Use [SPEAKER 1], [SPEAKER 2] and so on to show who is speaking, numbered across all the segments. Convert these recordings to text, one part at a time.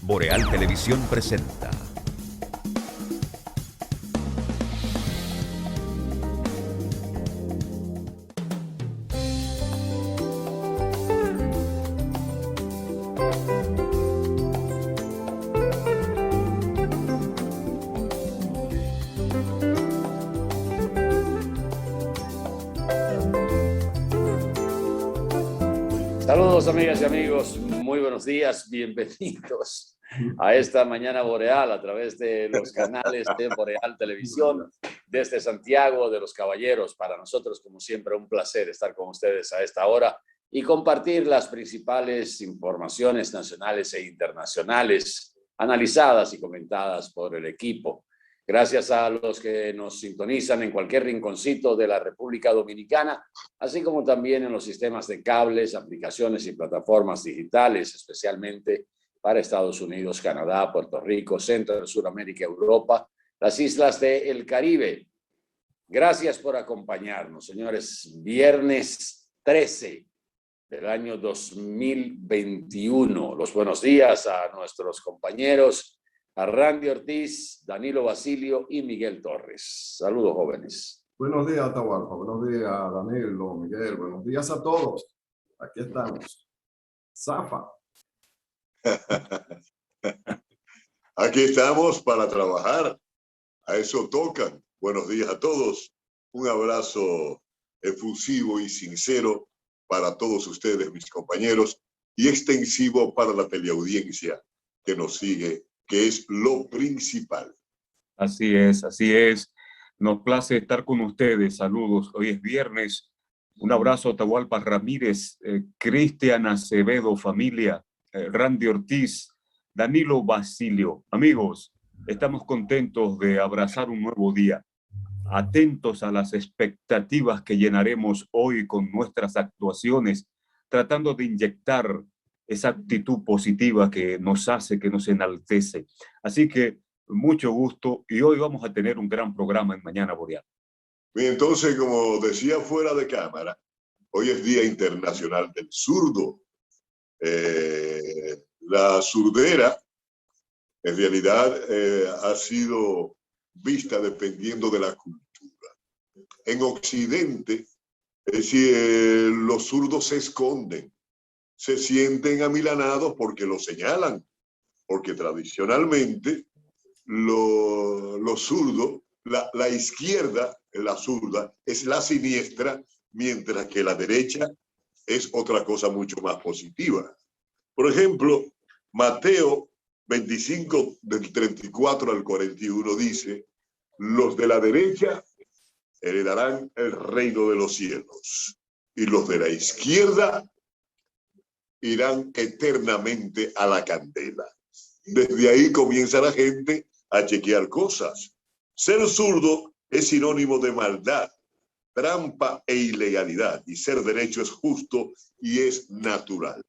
[SPEAKER 1] Boreal Televisión presenta.
[SPEAKER 2] Saludos amigas y amigos, muy buenos días, bienvenidos a esta mañana boreal a través de los canales de Boreal Televisión desde Santiago de los Caballeros. Para nosotros, como siempre, un placer estar con ustedes a esta hora y compartir las principales informaciones nacionales e internacionales analizadas y comentadas por el equipo. Gracias a los que nos sintonizan en cualquier rinconcito de la República Dominicana, así como también en los sistemas de cables, aplicaciones y plataformas digitales, especialmente para Estados Unidos, Canadá, Puerto Rico, Centro, Suramérica, Europa, las islas del Caribe. Gracias por acompañarnos, señores. Viernes 13 del año 2021. Los buenos días a nuestros compañeros, a Randy Ortiz, Danilo Basilio y Miguel Torres. Saludos, jóvenes.
[SPEAKER 3] Buenos días, Atahualpa. Buenos días, Danilo, Miguel. Buenos días a todos. Aquí estamos. Zafa.
[SPEAKER 4] Aquí estamos para trabajar. A eso tocan. Buenos días a todos. Un abrazo efusivo y sincero para todos ustedes, mis compañeros, y extensivo para la teleaudiencia que nos sigue, que es lo principal.
[SPEAKER 5] Así es, así es. Nos place estar con ustedes. Saludos. Hoy es viernes. Un abrazo a Atahualpa Ramírez, Cristian Acevedo, familia, Randy Ortiz, Danilo Basilio. Amigos, estamos contentos de abrazar un nuevo día. Atentos a las expectativas que llenaremos hoy con nuestras actuaciones, tratando de inyectar esa actitud positiva que nos hace, que nos enaltece. Así que mucho gusto y hoy vamos a tener un gran programa en Mañana Boreal.
[SPEAKER 4] Y entonces, como decía fuera de cámara, hoy es Día Internacional del Zurdo. La surdera, en realidad, ha sido vista dependiendo de la cultura. En Occidente, es decir, los zurdos se esconden, se sienten amilanados porque lo señalan, porque tradicionalmente los zurdos, la izquierda, la zurda, es la siniestra, mientras que la derecha es otra cosa mucho más positiva. Por ejemplo, Mateo 25, del 34 al 41 dice: los de la derecha heredarán el reino de los cielos, y los de la izquierda irán eternamente a la candela. Desde ahí comienza la gente a chequear cosas. Ser zurdo es sinónimo de maldad, trampa e ilegalidad, y ser derecho es justo y es natural.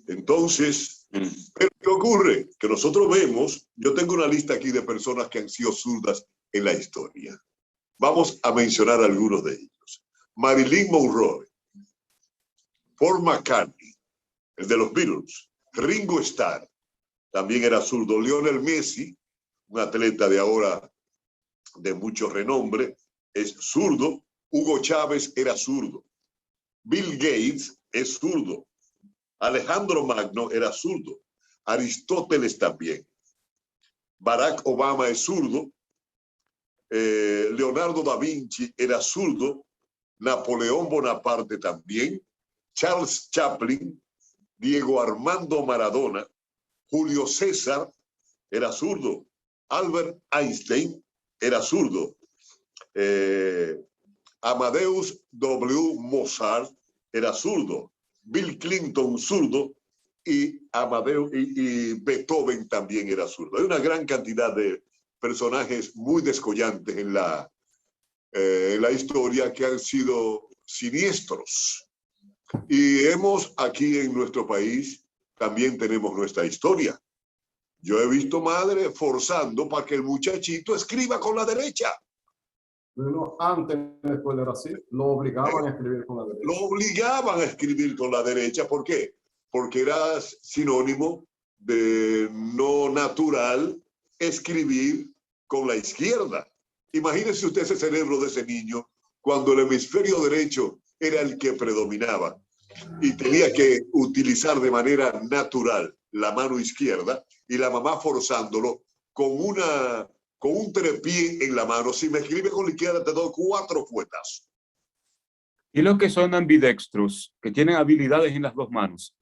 [SPEAKER 4] Entonces, ¿pero qué ocurre? Que nosotros vemos, yo tengo una lista aquí de personas que han sido zurdas en la historia. Vamos a mencionar algunos de ellos. Marilyn Monroe, Paul McCartney, el de los Beatles, Ringo Starr, también era zurdo. Lionel Messi, un atleta de ahora de mucho renombre, es zurdo. Hugo Chávez era zurdo. Bill Gates es zurdo. Alejandro Magno era zurdo. Aristóteles también. Barack Obama es zurdo. Leonardo da Vinci era zurdo. Napoleón Bonaparte también. Charles Chaplin, Diego Armando Maradona, Julio César era zurdo. Albert Einstein era zurdo. Amadeus W. Mozart era zurdo. Bill Clinton zurdo, y Beethoven también era zurdo. Hay una gran cantidad de personajes muy descollantes en la historia que han sido siniestros. Y aquí en nuestro país también tenemos nuestra historia. Yo he visto madres forzando para que el muchachito escriba con la derecha.
[SPEAKER 3] Bueno, antes en la escuela era así, lo obligaban a escribir con la derecha.
[SPEAKER 4] Lo obligaban a escribir con la derecha. ¿Por qué? Porque era sinónimo de no natural escribir con la izquierda. Imagínese usted ese cerebro de ese niño cuando el hemisferio derecho era el que predominaba y tenía que utilizar de manera natural la mano izquierda y la mamá forzándolo con un trepié en la mano. Si me escribe con la izquierda te doy 4 fuetazos.
[SPEAKER 5] Y los que son ambidextros, que tienen habilidades en las dos manos.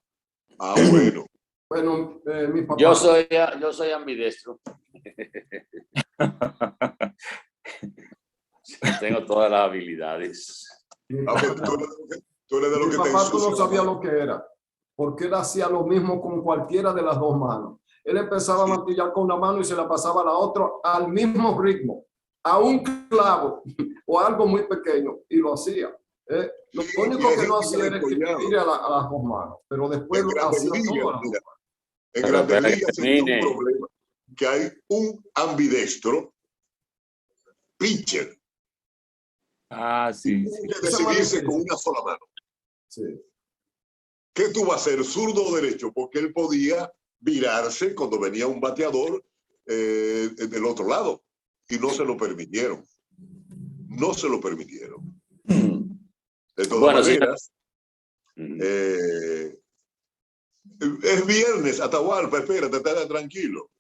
[SPEAKER 4] Ah, bueno.
[SPEAKER 3] Bueno, mi papá.
[SPEAKER 2] Yo soy ambidestro. Tengo todas las habilidades.
[SPEAKER 3] Mi
[SPEAKER 4] Ah,
[SPEAKER 3] papá,
[SPEAKER 4] pues tú eres de lo
[SPEAKER 3] mi
[SPEAKER 4] que te
[SPEAKER 3] papá tú no
[SPEAKER 4] ensucia.
[SPEAKER 3] sabía lo que era, porque él hacía lo mismo con cualquiera de las dos manos. Él empezaba a martillar con una mano y se la pasaba a la otra al mismo ritmo, a un clavo o algo muy pequeño, y lo hacía. Lo
[SPEAKER 4] Sí,
[SPEAKER 3] único
[SPEAKER 4] y hay
[SPEAKER 3] que no
[SPEAKER 4] gente
[SPEAKER 3] hacía era
[SPEAKER 4] descollado.
[SPEAKER 3] escribir a las dos manos, pero después
[SPEAKER 4] En
[SPEAKER 3] lo
[SPEAKER 4] Grandes
[SPEAKER 3] hacía
[SPEAKER 4] Ligas,
[SPEAKER 3] todo a las dos
[SPEAKER 4] mira,
[SPEAKER 3] manos.
[SPEAKER 4] en
[SPEAKER 2] Pero
[SPEAKER 4] Grandes
[SPEAKER 2] espera que
[SPEAKER 4] Ligas sería un
[SPEAKER 2] termine.
[SPEAKER 4] problema que hay un ambidextro pitcher
[SPEAKER 5] Ah, sí, sí.
[SPEAKER 4] que
[SPEAKER 3] Eso es más
[SPEAKER 4] decidirse con
[SPEAKER 3] difícil.
[SPEAKER 4] una sola mano.
[SPEAKER 3] Sí.
[SPEAKER 4] ¿Qué tú vas a hacer, zurdo o derecho? Porque él podía virarse cuando venía un bateador del otro lado y no se lo permitieron. No se lo permitieron. De todas
[SPEAKER 2] Bueno, sí.
[SPEAKER 4] maneras, es viernes, Atahualpa, espérate, está tranquilo.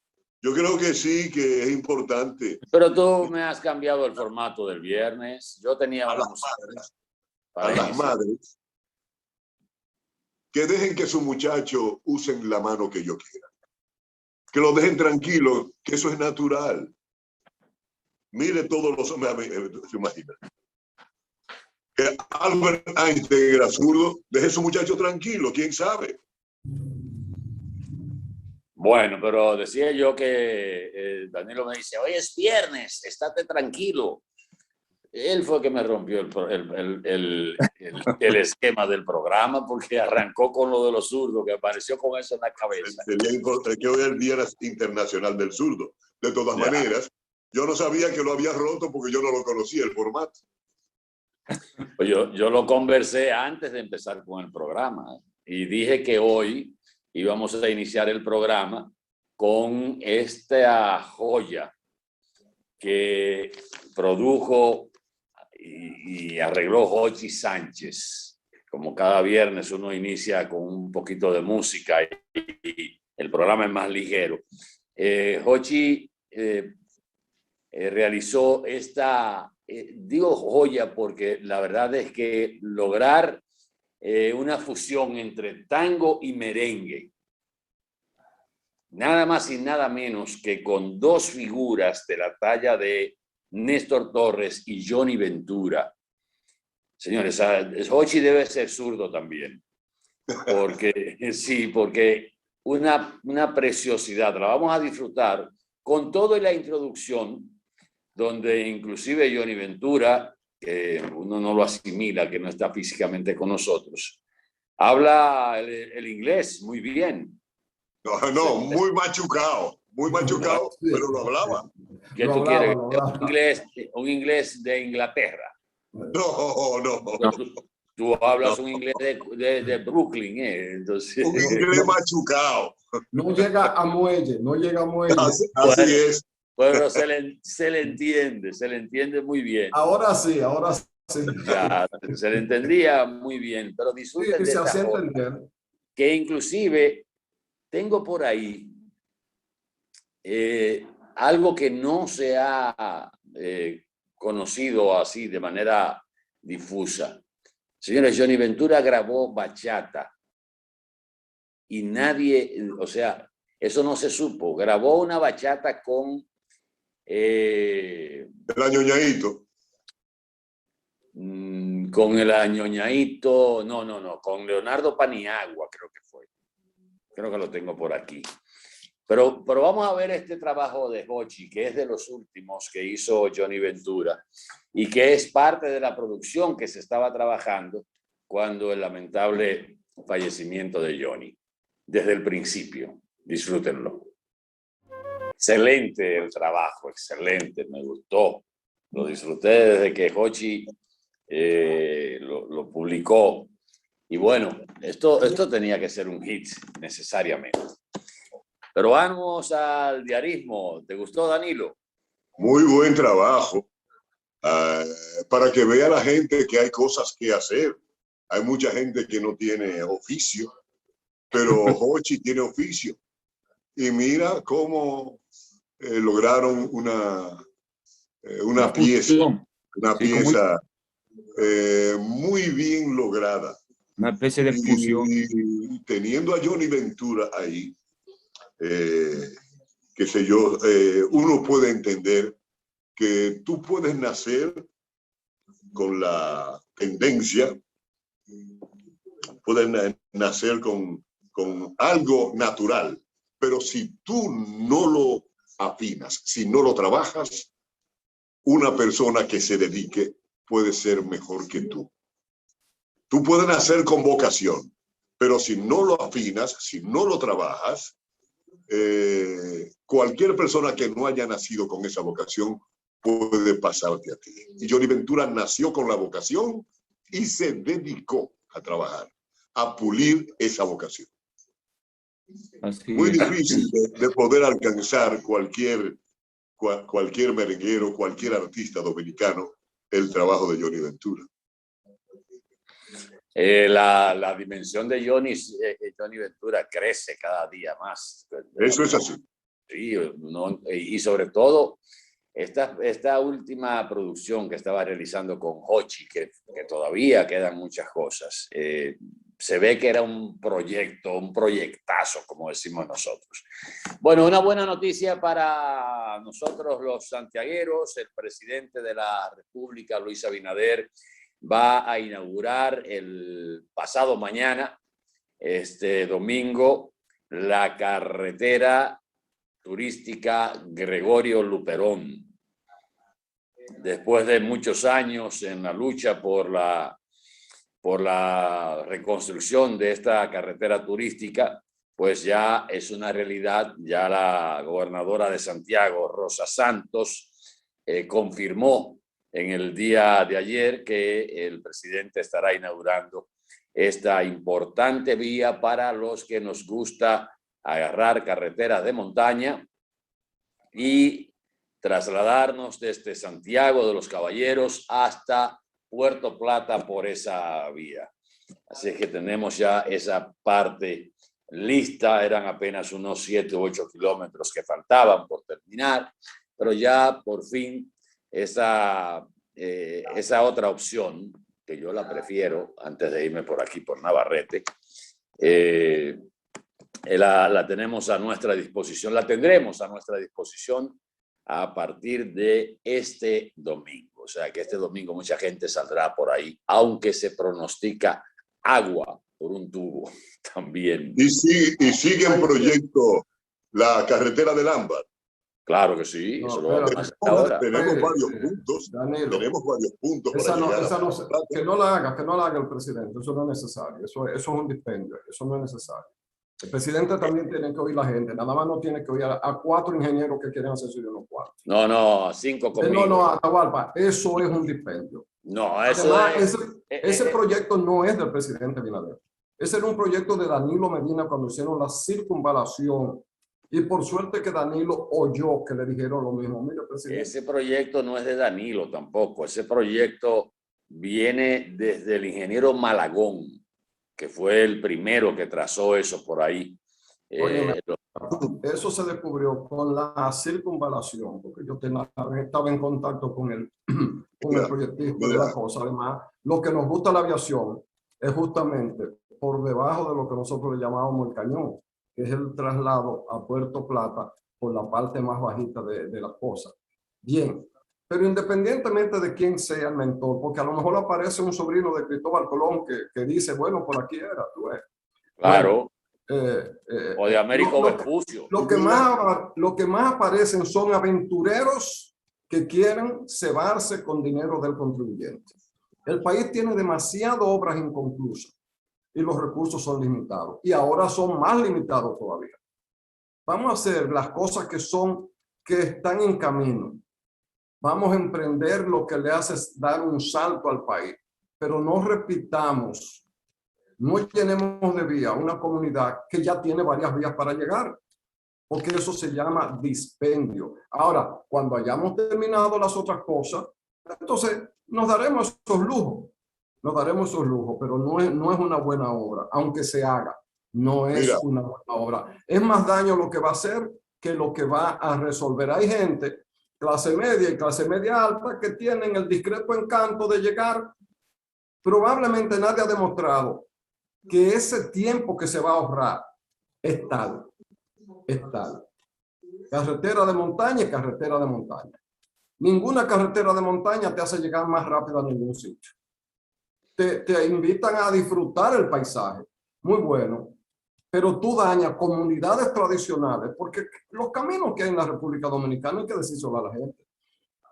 [SPEAKER 4] Yo creo que sí, que es importante
[SPEAKER 2] Pero tú me has cambiado el formato del viernes. Yo tenía
[SPEAKER 4] a
[SPEAKER 2] una
[SPEAKER 4] las
[SPEAKER 2] música
[SPEAKER 4] madres,
[SPEAKER 2] para
[SPEAKER 4] a las
[SPEAKER 2] iniciar.
[SPEAKER 4] madres, que dejen que sus muchachos usen la mano que yo quiera. Que lo dejen tranquilo, que eso es natural. Mire todos los hombres, se imagina. Que Albert Einstein era zurdo, deje a su muchacho tranquilo, quién sabe.
[SPEAKER 2] Bueno, pero decía yo que Danilo me dice, hoy es viernes, estate tranquilo. Él fue que me rompió el esquema del programa porque arrancó con lo de los zurdos, que apareció con eso en la cabeza.
[SPEAKER 4] Sería importante que hoy es el Día Internacional del Zurdo. De todas
[SPEAKER 2] Ya.
[SPEAKER 4] maneras, yo no sabía que lo había roto porque yo no lo conocía, el formato.
[SPEAKER 2] Pues yo lo conversé antes de empezar con el programa y dije que hoy íbamos a iniciar el programa con esta joya que produjo y arregló Jochi Sánchez. Como cada viernes uno inicia con un poquito de música y el programa es más ligero. Jochi realizó esta, digo joya porque la verdad es que lograr una fusión entre tango y merengue, nada más y nada menos que con dos figuras de la talla de Néstor Torres y Johnny Ventura. Señores, Jochi debe ser zurdo también, porque sí, porque una preciosidad, la vamos a disfrutar con todo y la introducción, donde inclusive Johnny Ventura, que uno no lo asimila, que no está físicamente con nosotros, habla el inglés muy bien.
[SPEAKER 4] No, muy machucado, pero lo hablaba.
[SPEAKER 2] ¿Qué tú quieres? Un inglés de Inglaterra.
[SPEAKER 4] No.
[SPEAKER 2] Tú hablas un inglés de Brooklyn, entonces.
[SPEAKER 4] Un inglés machucado.
[SPEAKER 3] No llega a muelle, no llega a muelle.
[SPEAKER 4] Así es.
[SPEAKER 2] Pero se le entiende muy bien.
[SPEAKER 3] Ahora sí, ahora sí.
[SPEAKER 2] Ya, se le entendía muy bien, pero disfruten de esta joya, que inclusive tengo por ahí algo que no se ha conocido así de manera difusa. Señores, Johnny Ventura grabó bachata y nadie, o sea, eso no se supo. Grabó una bachata con
[SPEAKER 4] El añoñadito.
[SPEAKER 2] Con el añoñadito, no, con Leonardo Paniagua creo que fue. Creo que lo tengo por aquí. Pero vamos a ver este trabajo de Jochi, que es de los últimos que hizo Johnny Ventura y que es parte de la producción que se estaba trabajando cuando el lamentable fallecimiento de Johnny. Desde el principio. Disfrútenlo. Excelente el trabajo, excelente, me gustó. Lo disfruté desde que Jochi lo publicó. Y bueno, esto tenía que ser un hit necesariamente. Pero vamos al diarismo. ¿Te gustó, Danilo?
[SPEAKER 4] Muy buen trabajo. Para que vea la gente que hay cosas que hacer. Hay mucha gente que no tiene oficio, pero Hochi tiene oficio. Y mira cómo lograron una pieza, una
[SPEAKER 5] Sí,
[SPEAKER 4] pieza muy bien lograda.
[SPEAKER 5] una especie de fusión.
[SPEAKER 4] Y teniendo a Johnny Ventura ahí, qué sé yo, uno puede entender que tú puedes nacer con la tendencia, puedes nacer con algo natural, pero si tú no lo afinas, si no lo trabajas, una persona que se dedique puede ser mejor que tú. Tú puedes nacer con vocación, pero si no lo afinas, si no lo trabajas, cualquier persona que no haya nacido con esa vocación puede pasarte a ti. Y Johnny Ventura nació con la vocación y se dedicó a trabajar, a pulir esa vocación.
[SPEAKER 5] Así
[SPEAKER 4] Muy
[SPEAKER 5] es.
[SPEAKER 4] difícil de poder alcanzar cualquier merenguero, cualquier artista dominicano, el trabajo de Johnny Ventura.
[SPEAKER 2] La dimensión de Johnny Ventura crece cada día más.
[SPEAKER 4] Eso es así.
[SPEAKER 2] Sí, y sobre todo esta última producción que estaba realizando con Hochi, que todavía quedan muchas cosas. Se ve que era un proyectazo, como decimos nosotros. Bueno, una buena noticia para nosotros los santiagueros. El presidente de la República, Luis Abinader, va a inaugurar el pasado mañana, este domingo, la carretera turística Gregorio Luperón. Después de muchos años en la lucha por la reconstrucción de esta carretera turística, pues ya es una realidad. Ya la gobernadora de Santiago, Rosa Santos, confirmó en el día de ayer que el presidente estará inaugurando esta importante vía para los que nos gusta agarrar carreteras de montaña y trasladarnos desde Santiago de los Caballeros hasta Puerto Plata por esa vía. Así que tenemos ya esa parte lista. Eran apenas unos 7 u 8 kilómetros que faltaban por terminar, pero ya por fin esa otra opción, que yo la prefiero antes de irme por aquí, por Navarrete, la tenemos a nuestra disposición, la tendremos a nuestra disposición a partir de este domingo. O sea que este domingo mucha gente saldrá por ahí, aunque se pronostica agua por un tubo también.
[SPEAKER 4] Y sigue en proyecto la carretera del Ámbar.
[SPEAKER 2] Claro que sí, eso lo vamos a hacer
[SPEAKER 4] Ahora,
[SPEAKER 2] ahora.
[SPEAKER 4] tenemos varios puntos.
[SPEAKER 3] Danilo,
[SPEAKER 4] Tenemos varios puntos para llegar
[SPEAKER 3] que no la haga el presidente. Eso no es necesario. Eso es un dispendio. Eso no es necesario. El presidente también tiene que oír la gente. Nada más no tiene que oír a 4 ingenieros que quieren hacer su de los 4.
[SPEAKER 2] No, 5 conmigo.
[SPEAKER 3] No, Atahualpa, eso es un dispendio.
[SPEAKER 2] No, eso
[SPEAKER 3] además, ese proyecto no es del presidente Abinader. Ese era un proyecto de Danilo Medina cuando hicieron la circunvalación. Y por suerte que Danilo oyó que le dijeron lo mismo. Mire, presidente.
[SPEAKER 2] Ese proyecto no es de Danilo tampoco. Ese proyecto viene desde el ingeniero Malagón, que fue el primero que trazó eso por ahí.
[SPEAKER 3] Eso se descubrió con la circunvalación, porque yo estaba en contacto con el proyectista de la cosa. Además, lo que nos gusta la aviación es justamente por debajo de lo que nosotros le llamábamos el cañón, que es el traslado a Puerto Plata por la parte más bajita de la cosa. Bien, pero independientemente de quién sea el mentor, porque a lo mejor aparece un sobrino de Cristóbal Colón que dice, bueno, por aquí era, tú ves.
[SPEAKER 2] Claro.
[SPEAKER 3] Bueno,
[SPEAKER 2] o de Américo Vespucio.
[SPEAKER 3] Lo que más aparecen son aventureros que quieren cebarse con dinero del contribuyente. El país tiene demasiadas obras inconclusas y los recursos son limitados. Y ahora son más limitados todavía. Vamos a hacer las cosas que están en camino. Vamos a emprender lo que le hace dar un salto al país. Pero no repitamos, no llenemos de vía una comunidad que ya tiene varias vías para llegar. porque eso se llama dispendio. Ahora, cuando hayamos terminado las otras cosas, entonces nos daremos esos lujos. Nos daremos esos lujos, pero no es una buena obra, aunque se haga. No es una buena obra. Es más daño lo que va a hacer que lo que va a resolver. Hay gente, clase media y clase media alta, que tienen el discreto encanto de llegar. Probablemente nadie ha demostrado que ese tiempo que se va a ahorrar es tal. Es tal. Carretera de montaña y carretera de montaña. Ninguna carretera de montaña te hace llegar más rápido a ningún sitio. Te invitan a disfrutar el paisaje. Muy bueno. Pero tú dañas comunidades tradicionales, porque los caminos que hay en la República Dominicana, hay que decírselo a la gente,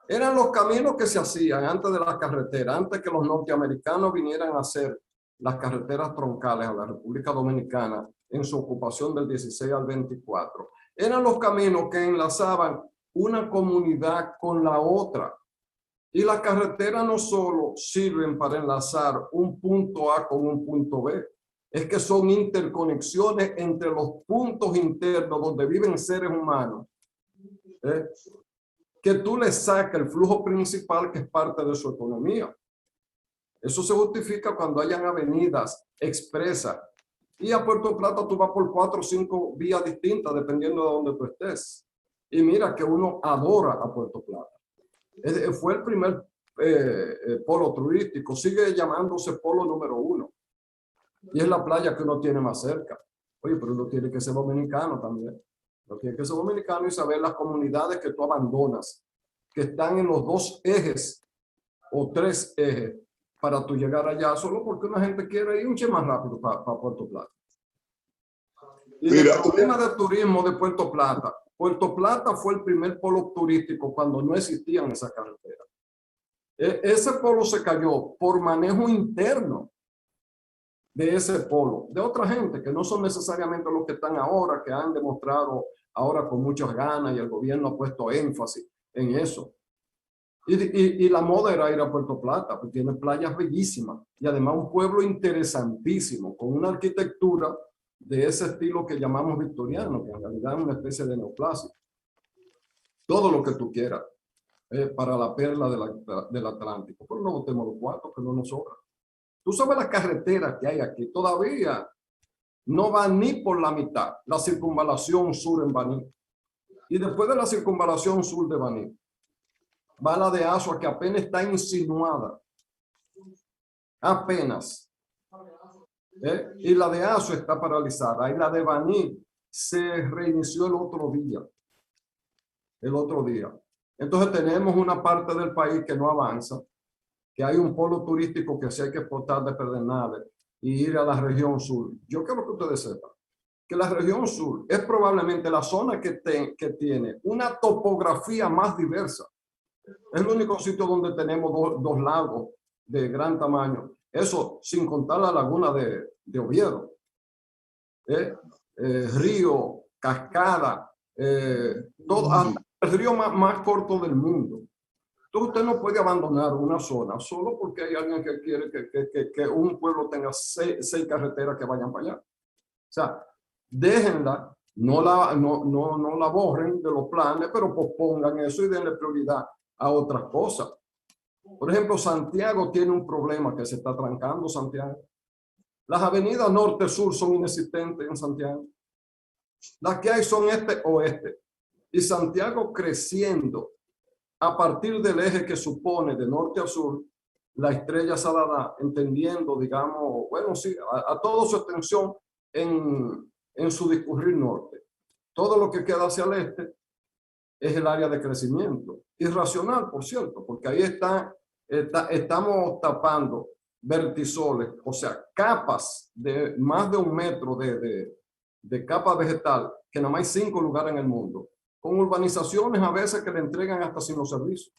[SPEAKER 3] eran los caminos que se hacían antes de las carreteras, antes que los norteamericanos vinieran a hacer las carreteras troncales a la República Dominicana en su ocupación del 16 al 24. Eran los caminos que enlazaban una comunidad con la otra. Y las carreteras no solo sirven para enlazar un punto A con un punto B, es que son interconexiones entre los puntos internos donde viven seres humanos, que tú le sacas el flujo principal que es parte de su economía. Eso se justifica cuando hayan avenidas expresas. Y a Puerto Plata tú vas por 4 o 5 vías distintas dependiendo de donde tú estés. Y mira que uno adora a Puerto Plata. Fue el primer polo turístico, sigue llamándose polo número 1. Y es la playa que uno tiene más cerca. Oye, pero uno tiene que ser dominicano también. Uno tiene que ser dominicano y saber las comunidades que tú abandonas, que están en los 2 ejes o 3 ejes para tú llegar allá, solo porque una gente quiere ir un che más rápido para Puerto Plata. Y el problema del turismo de Puerto Plata fue el primer polo turístico cuando no existían esas carreteras. Ese polo se cayó por manejo interno de ese polo, de otra gente que no son necesariamente los que están ahora, que han demostrado ahora con muchas ganas y el gobierno ha puesto énfasis en eso. Y la moda era ir a Puerto Plata, porque tiene playas bellísimas y además un pueblo interesantísimo, con una arquitectura de ese estilo que llamamos victoriano, que en realidad es una especie de neoclásico. Todo lo que tú quieras para la perla del Atlántico, pero no botemos los cuartos que no nos sobra. Tú sabes las carreteras que hay aquí, todavía no va ni por la mitad, la circunvalación sur en Baní. Y después de la circunvalación sur de Baní, va la de Asua, que apenas está insinuada. Apenas. Y la de Asua está paralizada. Y la de Baní se reinició el otro día. Entonces tenemos una parte del país que no avanza, que hay un polo turístico que sí hay que exportar de Pedernales y ir a la región sur. Yo quiero que ustedes sepan que la región sur es probablemente la zona que tiene una topografía más diversa. Es el único sitio donde tenemos dos lagos de gran tamaño. Eso sin contar la laguna de Oviedo. Río, cascada, todo, hasta el río más corto del mundo. Entonces usted no puede abandonar una zona solo porque hay alguien que quiere que un pueblo tenga 6 carreteras que vayan para allá. O sea, déjenla, no la borren de los planes, pero pospongan eso y denle prioridad a otras cosas. Por ejemplo, Santiago tiene un problema que se está trancando, Santiago. Las avenidas norte-sur son inexistentes en Santiago. Las que hay son este-oeste. Y Santiago creciendo a partir del eje que supone de norte a sur la Estrella Sadada, entendiendo, digamos, bueno, sí, a toda su extensión en su discurrir norte. Todo lo que queda hacia el este es el área de crecimiento. Irracional, por cierto, porque ahí estamos tapando vertisoles, o sea, capas de más de 1 metro de capa vegetal, que nada más hay 5 lugares en el mundo, con urbanizaciones a veces que le entregan hasta sin los servicios.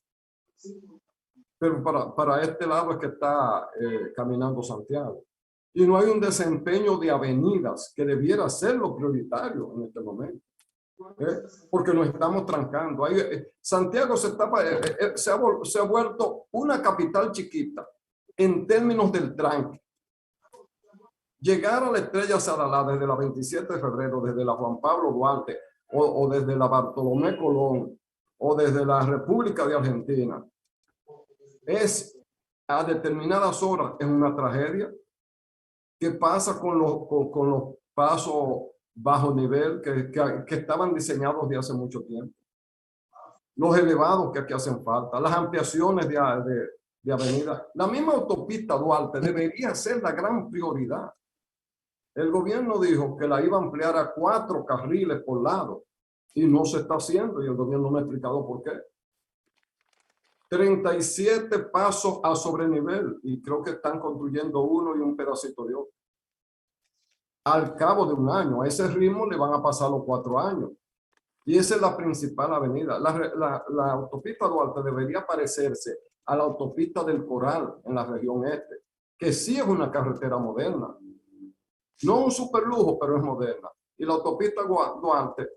[SPEAKER 3] Pero para este lado es que está caminando Santiago. Y no hay un desempeño de avenidas que debiera ser lo prioritario en este momento. Porque nos estamos trancando. Santiago se ha vuelto una capital chiquita en términos del tranque. Llegar a la Estrella Sadalá desde la 27 de febrero, desde la Juan Pablo Duarte o desde la Bartolomé Colón, o desde la República de Argentina, es a determinadas horas, es una tragedia. ¿Qué pasa con los pasos bajo nivel que estaban diseñados de hace mucho tiempo? Los elevados que aquí hacen falta, las ampliaciones de avenida. La misma autopista Duarte debería ser la gran prioridad. El gobierno dijo que la iba a ampliar a 4 carriles por lado y no se está haciendo, y el gobierno no ha explicado por qué. 37 pasos a sobrenivel y creo que están construyendo uno y un pedacito de otro. Al cabo de un año, a ese ritmo le van a pasar los 4 años. Y esa es la principal avenida. La autopista Duarte debería parecerse a la autopista del Coral en la región este, que sí es una carretera moderna. No un superlujo, pero es moderna. Y la autopista Duarte,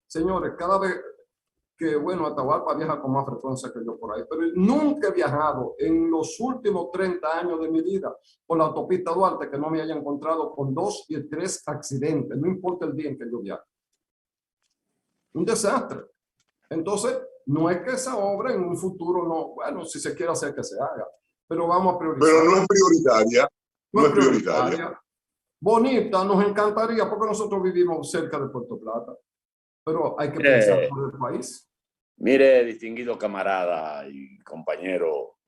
[SPEAKER 3] señores, cada vez que, bueno, Atahualpa viaja con más frecuencia que yo por ahí, pero nunca he viajado en los últimos 30 años de mi vida por la autopista Duarte que no me haya encontrado con 2 y 3 accidentes, no importa el día en que yo viaje. Un desastre. Entonces, no es que esa obra en un futuro no, bueno, si se quiere hacer que se haga, pero vamos a priorizar.
[SPEAKER 4] Pero no es prioritaria. No es prioritaria.
[SPEAKER 3] Bonita, nos encantaría porque nosotros vivimos cerca de Puerto Plata, pero hay que pensar por el país.
[SPEAKER 2] Mire, distinguido camarada y compañero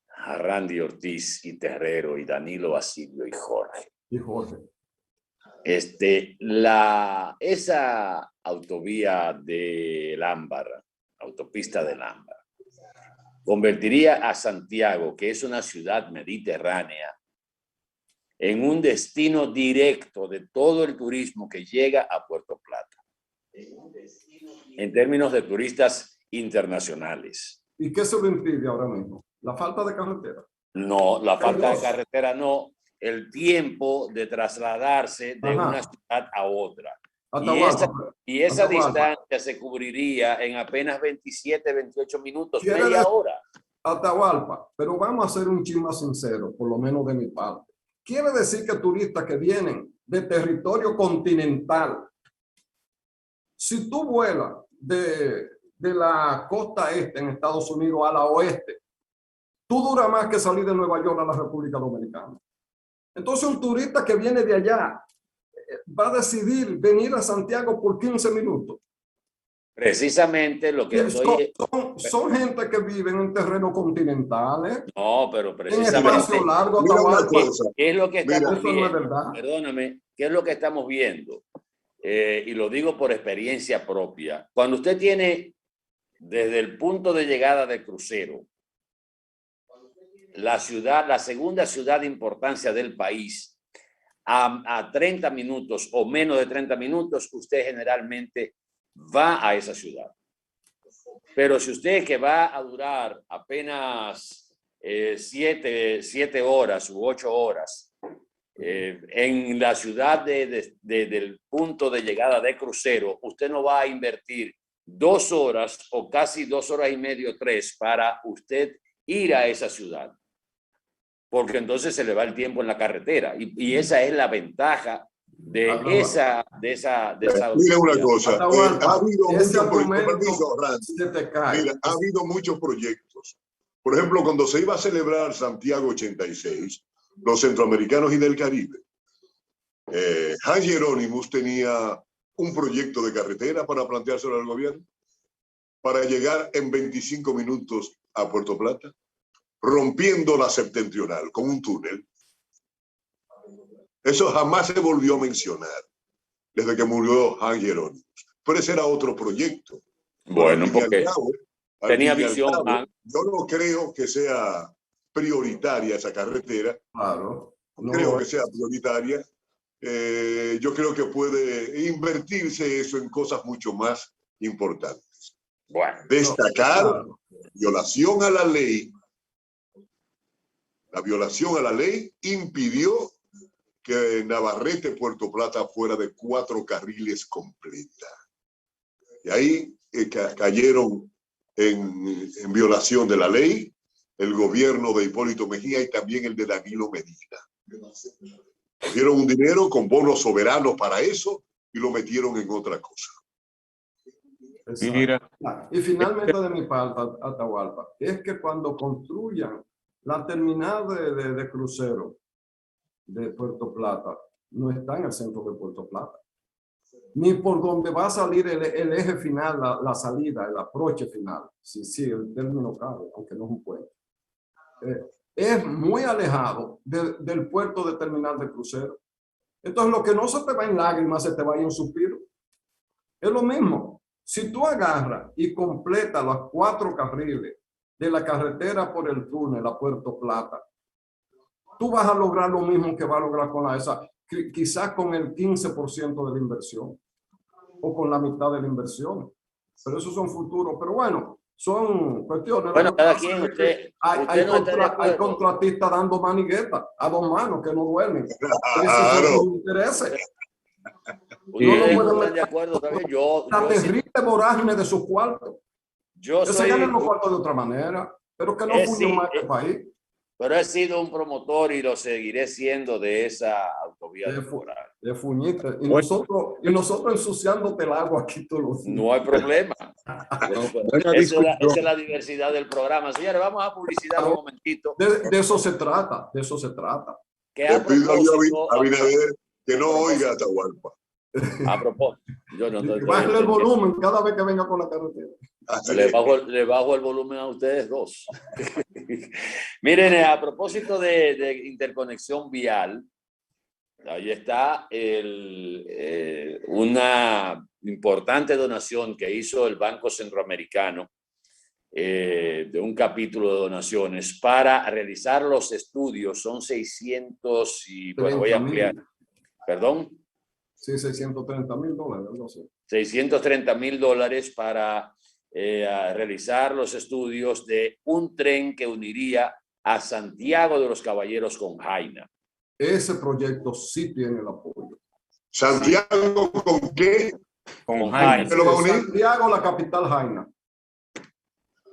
[SPEAKER 2] Randy Ortiz y Terrero y Danilo Basilio y Jorge.
[SPEAKER 3] Y Jorge.
[SPEAKER 2] Esa autovía del Ámbar, autopista del Ámbar, convertiría a Santiago, que es una ciudad mediterránea, en un destino directo de todo el turismo que llega a Puerto Plata, en términos de turistas internacionales.
[SPEAKER 3] ¿Y qué se lo impide ahora mismo? ¿La falta de carretera?
[SPEAKER 2] No, la falta de carretera no, el tiempo de trasladarse de una ciudad a otra. Y esa distancia se cubriría en apenas 27, 28 minutos, media hora.
[SPEAKER 3] Atahualpa, pero vamos a ser un chin más sincero, por lo menos de mi parte. Quiere decir que turistas que vienen de territorio continental, si tú vuelas de la costa este en Estados Unidos a la oeste, tú duras más que salir de Nueva York a la República Dominicana. Entonces un turista que viene de allá va a decidir venir a Santiago por 15 minutos.
[SPEAKER 2] Precisamente lo que
[SPEAKER 3] son gente que viven en terrenos continentales.
[SPEAKER 2] No, pero precisamente.
[SPEAKER 3] En espacio largo,
[SPEAKER 2] ¿Qué es lo que estamos viendo?
[SPEAKER 3] No es verdad.
[SPEAKER 2] Perdóname, ¿qué es lo que estamos viendo? Y lo digo por experiencia propia. Cuando usted tiene desde el punto de llegada del crucero, la segunda ciudad de importancia del país, a 30 minutos o menos de 30 minutos, usted generalmente va a esa ciudad. Pero si usted que va a durar apenas 7 horas u 8 horas en la ciudad del punto de llegada de crucero, usted no va a invertir 2 horas o casi 2 horas y media, 3 para usted ir a esa ciudad. Porque entonces se le va el tiempo en la carretera. Y esa es la ventaja de esa.
[SPEAKER 4] Mira una cosa, ha habido muchos proyectos. Por ejemplo, cuando se iba a celebrar Santiago 86, los centroamericanos y del Caribe, Hans Hieronymus tenía un proyecto de carretera para planteárselo al gobierno, para llegar en 25 minutos a Puerto Plata, rompiendo la septentrional con un túnel. Eso jamás se volvió a mencionar desde que murió Hans Hieronymus. Pero ese era otro proyecto.
[SPEAKER 2] Bueno, porque tenía visión.
[SPEAKER 4] Yo no creo que sea prioritaria esa carretera.
[SPEAKER 3] Claro.
[SPEAKER 4] No creo que sea prioritaria. Yo creo que puede invertirse eso en cosas mucho más importantes.
[SPEAKER 2] Bueno,
[SPEAKER 4] destacar violación a la ley. La violación a la ley impidió que Navarrete, Puerto Plata, fuera de 4 carriles completa. Y ahí cayeron en violación de la ley el gobierno de Hipólito Mejía y también el de Danilo Medina. Dieron un dinero con bonos soberanos para eso y lo metieron en otra cosa.
[SPEAKER 3] Exacto.
[SPEAKER 5] Mira,
[SPEAKER 3] Y finalmente de mi parte, Atahualpa, es que cuando construyan la terminal de crucero de Puerto Plata, no está en el centro de Puerto Plata, ni por donde va a salir el eje final, la salida, el aproche final. Sí, sí, el término cabe, aunque no es un puente. Es muy alejado del puerto de terminal de crucero. Entonces, lo que no se te va en lágrimas, se te va en suspiro. Es lo mismo. Si tú agarras y completas los 4 carriles de la carretera por el túnel a Puerto Plata, tú vas a lograr lo mismo que va a lograr con esa, quizás con el 15% de la inversión o con la mitad de la inversión. Pero esos son futuros. Pero bueno, son cuestiones.
[SPEAKER 2] Bueno, cada quien, usted
[SPEAKER 3] Hay contratistas dando maniguetas a 2 manos que no duermen.
[SPEAKER 4] Claro.
[SPEAKER 3] Esos son intereses.
[SPEAKER 2] Ustedes
[SPEAKER 3] no
[SPEAKER 2] no
[SPEAKER 3] pueden
[SPEAKER 2] están de acuerdo también.
[SPEAKER 3] La terrible vorágine de sus cuartos.
[SPEAKER 2] Yo
[SPEAKER 3] Que se ganen los cuartos de otra manera, pero que no fuñen más este país.
[SPEAKER 2] Pero he sido un promotor y lo seguiré siendo de esa autovía temporal.
[SPEAKER 3] De fuñita. Y nosotros ensuciándote el agua aquí todos los días.
[SPEAKER 2] No hay problema. Esa es la diversidad del programa. Señores, vamos a publicidad un momentito.
[SPEAKER 3] De eso se trata, de eso se trata.
[SPEAKER 4] Le pido a Abinader que no oiga a Atahualpa.
[SPEAKER 2] A propósito, yo no estoy.
[SPEAKER 3] Bájale el volumen cada vez que venga por la carretera.
[SPEAKER 2] Le bajo el volumen a ustedes dos. Miren, a propósito de interconexión vial, ahí está una importante donación que hizo el Banco Centroamericano, de un capítulo de donaciones para realizar los estudios. Son 600 y bueno, voy a ampliar. ¿Perdón?
[SPEAKER 3] Sí, $630,000, no sé.
[SPEAKER 2] $630,000 para realizar los estudios de un tren que uniría a Santiago de los Caballeros con Jaina.
[SPEAKER 3] Ese proyecto sí tiene el apoyo.
[SPEAKER 4] ¿Santiago con qué?
[SPEAKER 2] Con Jaina.
[SPEAKER 3] Santiago, la capital Jaina.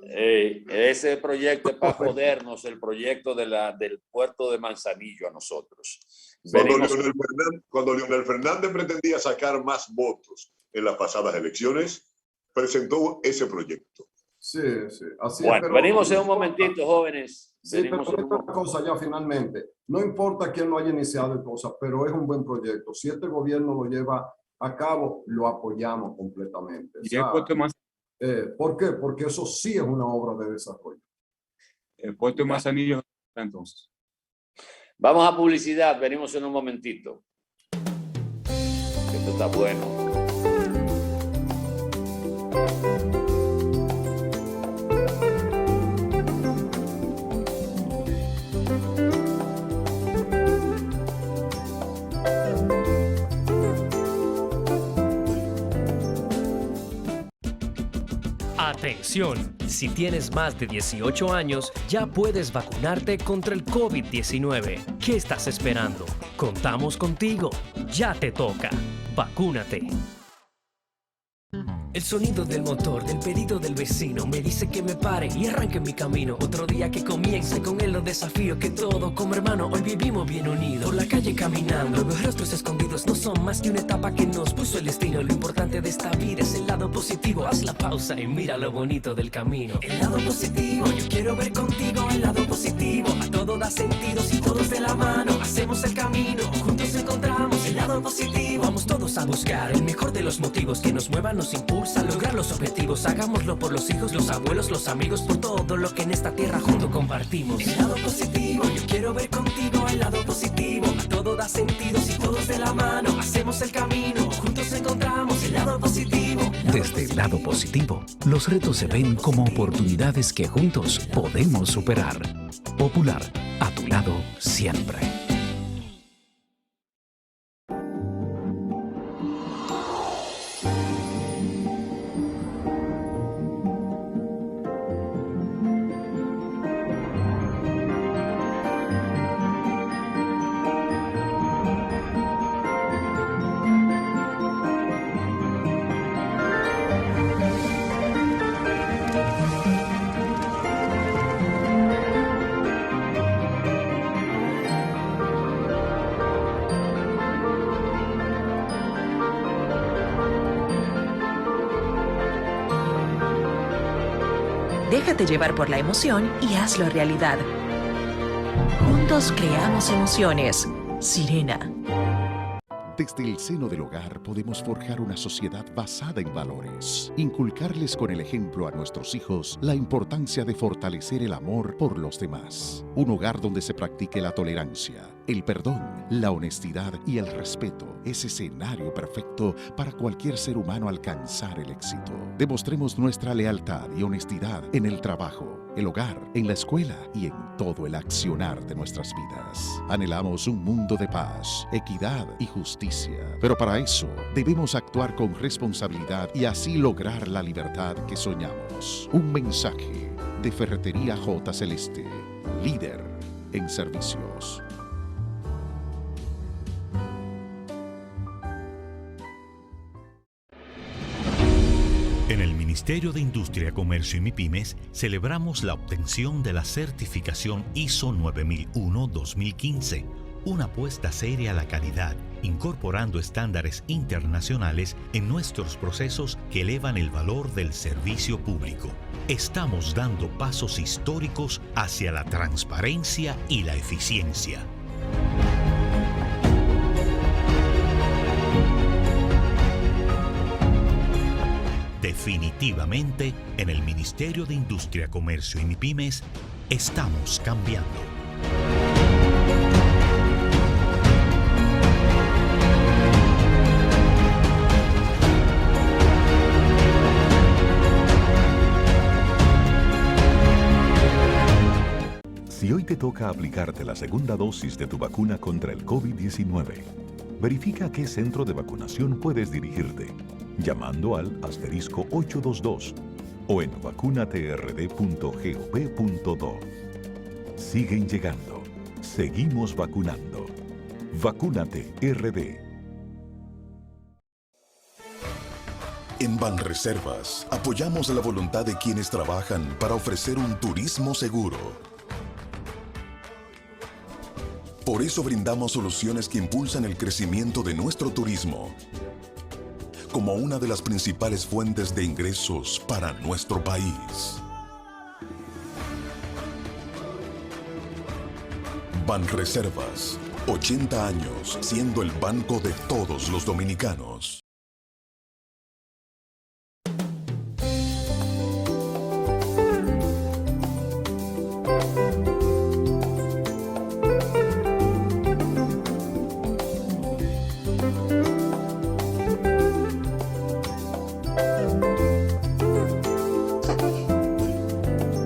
[SPEAKER 2] Ese proyecto es para jodernos el proyecto del puerto de Manzanillo a nosotros.
[SPEAKER 4] Cuando Leonel Fernández pretendía sacar más votos en las pasadas elecciones, presentó ese proyecto.
[SPEAKER 3] Sí, sí. Así
[SPEAKER 2] bueno,
[SPEAKER 3] es, pero
[SPEAKER 2] venimos en un momentito, jóvenes.
[SPEAKER 3] Sí, pero una cosa ya finalmente. No importa quién lo haya iniciado y cosas, pero es un buen proyecto. Si este gobierno lo lleva a cabo, lo apoyamos completamente.
[SPEAKER 5] Y el puerto más...
[SPEAKER 3] ¿Por qué? Porque eso sí es una obra de desarrollo.
[SPEAKER 5] El puerto de Manzanillo, entonces.
[SPEAKER 2] Vamos a publicidad, venimos en un momentito. Esto está bueno.
[SPEAKER 6] Atención, si tienes más de 18 años, ya puedes vacunarte contra el COVID-19. ¿Qué estás esperando? Contamos contigo. Ya te toca. Vacúnate. El sonido del motor, del pedido del vecino, me dice que me pare y arranque mi camino. Otro día que comience, con él los desafíos que todo como hermano hoy vivimos bien unidos. Por la calle caminando, los rostros escondidos no son más que una etapa que nos puso el destino. Lo importante de esta vida es el lado positivo. Haz la pausa y mira lo bonito del camino. El lado positivo, yo quiero ver contigo el lado positivo. A todo da sentido si todos de la mano hacemos el camino. Juntos encontramos el lado positivo. Vamos todos a buscar el mejor de los motivos que nos muevan, nos impulsan a lograr los objetivos. Hagámoslo por los hijos, los abuelos, los amigos, por todo lo que en esta tierra junto compartimos. El lado positivo, yo quiero ver contigo el lado positivo. A todo da sentido si todos de la mano hacemos el camino. Juntos encontramos el lado positivo.
[SPEAKER 7] Desde el lado positivo, los retos se ven como oportunidades que juntos podemos superar. Popular, a tu lado siempre.
[SPEAKER 8] Déjate llevar por la emoción y hazlo realidad. Juntos creamos emociones. Sirena.
[SPEAKER 9] Desde el seno del hogar podemos forjar una sociedad basada en valores, inculcarles con el ejemplo a nuestros hijos la importancia de fortalecer el amor por los demás. Un hogar donde se practique la tolerancia, el perdón, la honestidad y el respeto es escenario perfecto para cualquier ser humano alcanzar el éxito. Demostremos nuestra lealtad y honestidad en el trabajo, el hogar, en la escuela y en todo el accionar de nuestras vidas. Anhelamos un mundo de paz, equidad y justicia. Pero para eso debemos actuar con responsabilidad y así lograr la libertad que soñamos. Un mensaje de Ferretería J. Celeste, líder en servicios.
[SPEAKER 10] En el Ministerio de Industria, Comercio y MIPYMES celebramos la obtención de la certificación ISO 9001-2015, una apuesta seria a la calidad, incorporando estándares internacionales en nuestros procesos que elevan el valor del servicio público. Estamos dando pasos históricos hacia la transparencia y la eficiencia. Definitivamente, en el Ministerio de Industria, Comercio y MIPYMES, estamos cambiando.
[SPEAKER 11] Si hoy te toca aplicarte la segunda dosis de tu vacuna contra el COVID-19, verifica a qué centro de vacunación puedes dirigirte, llamando al *822 o en vacunatrd.gov.do. Siguen llegando. Seguimos vacunando. Vacúnate RD.
[SPEAKER 12] En Banreservas apoyamos la voluntad de quienes trabajan para ofrecer un turismo seguro. Por eso brindamos soluciones que impulsan el crecimiento de nuestro turismo, como una de las principales fuentes de ingresos para nuestro país. Banreservas, 80 años siendo el banco de todos los dominicanos.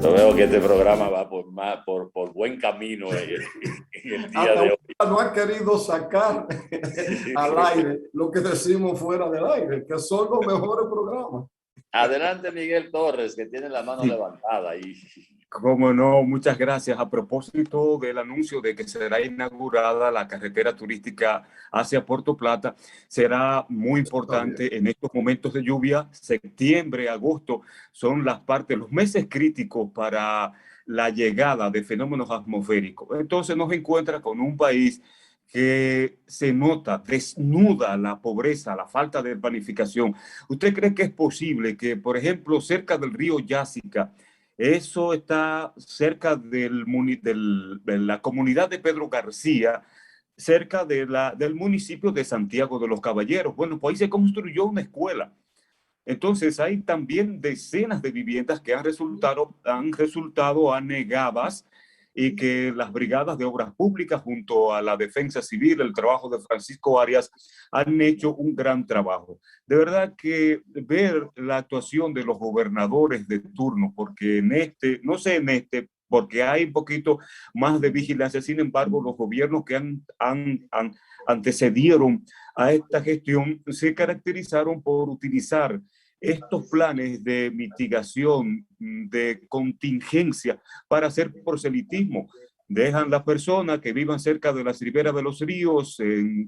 [SPEAKER 2] Veo que este programa va por buen camino en el día de hoy.
[SPEAKER 3] No ha querido sacar al aire lo que decimos fuera del aire, que son los mejores programas.
[SPEAKER 2] Adelante, Miguel Torres, que tiene la mano levantada ahí.
[SPEAKER 5] Cómo no, muchas gracias. A propósito del anuncio de que será inaugurada la carretera turística hacia Puerto Plata, será muy importante en estos momentos de lluvia. Septiembre, agosto son los meses críticos para la llegada de fenómenos atmosféricos. Entonces nos encuentra con un país que se nota, desnuda la pobreza, la falta de planificación. ¿Usted cree que es posible que, por ejemplo, cerca del río Yásica, eso está cerca de la comunidad de Pedro García, cerca del municipio de Santiago de los Caballeros? Bueno, pues ahí se construyó una escuela. Entonces hay también decenas de viviendas que han resultado anegadas y que las brigadas de obras públicas junto a la defensa civil, el trabajo de Francisco Arias, han hecho un gran trabajo. De verdad que ver la actuación de los gobernadores de turno, porque porque hay un poquito más de vigilancia, sin embargo, los gobiernos que antecedieron a esta gestión se caracterizaron por utilizar estos planes de mitigación, de contingencia, para hacer proselitismo. Dejan las personas que vivan cerca de las riberas de los ríos,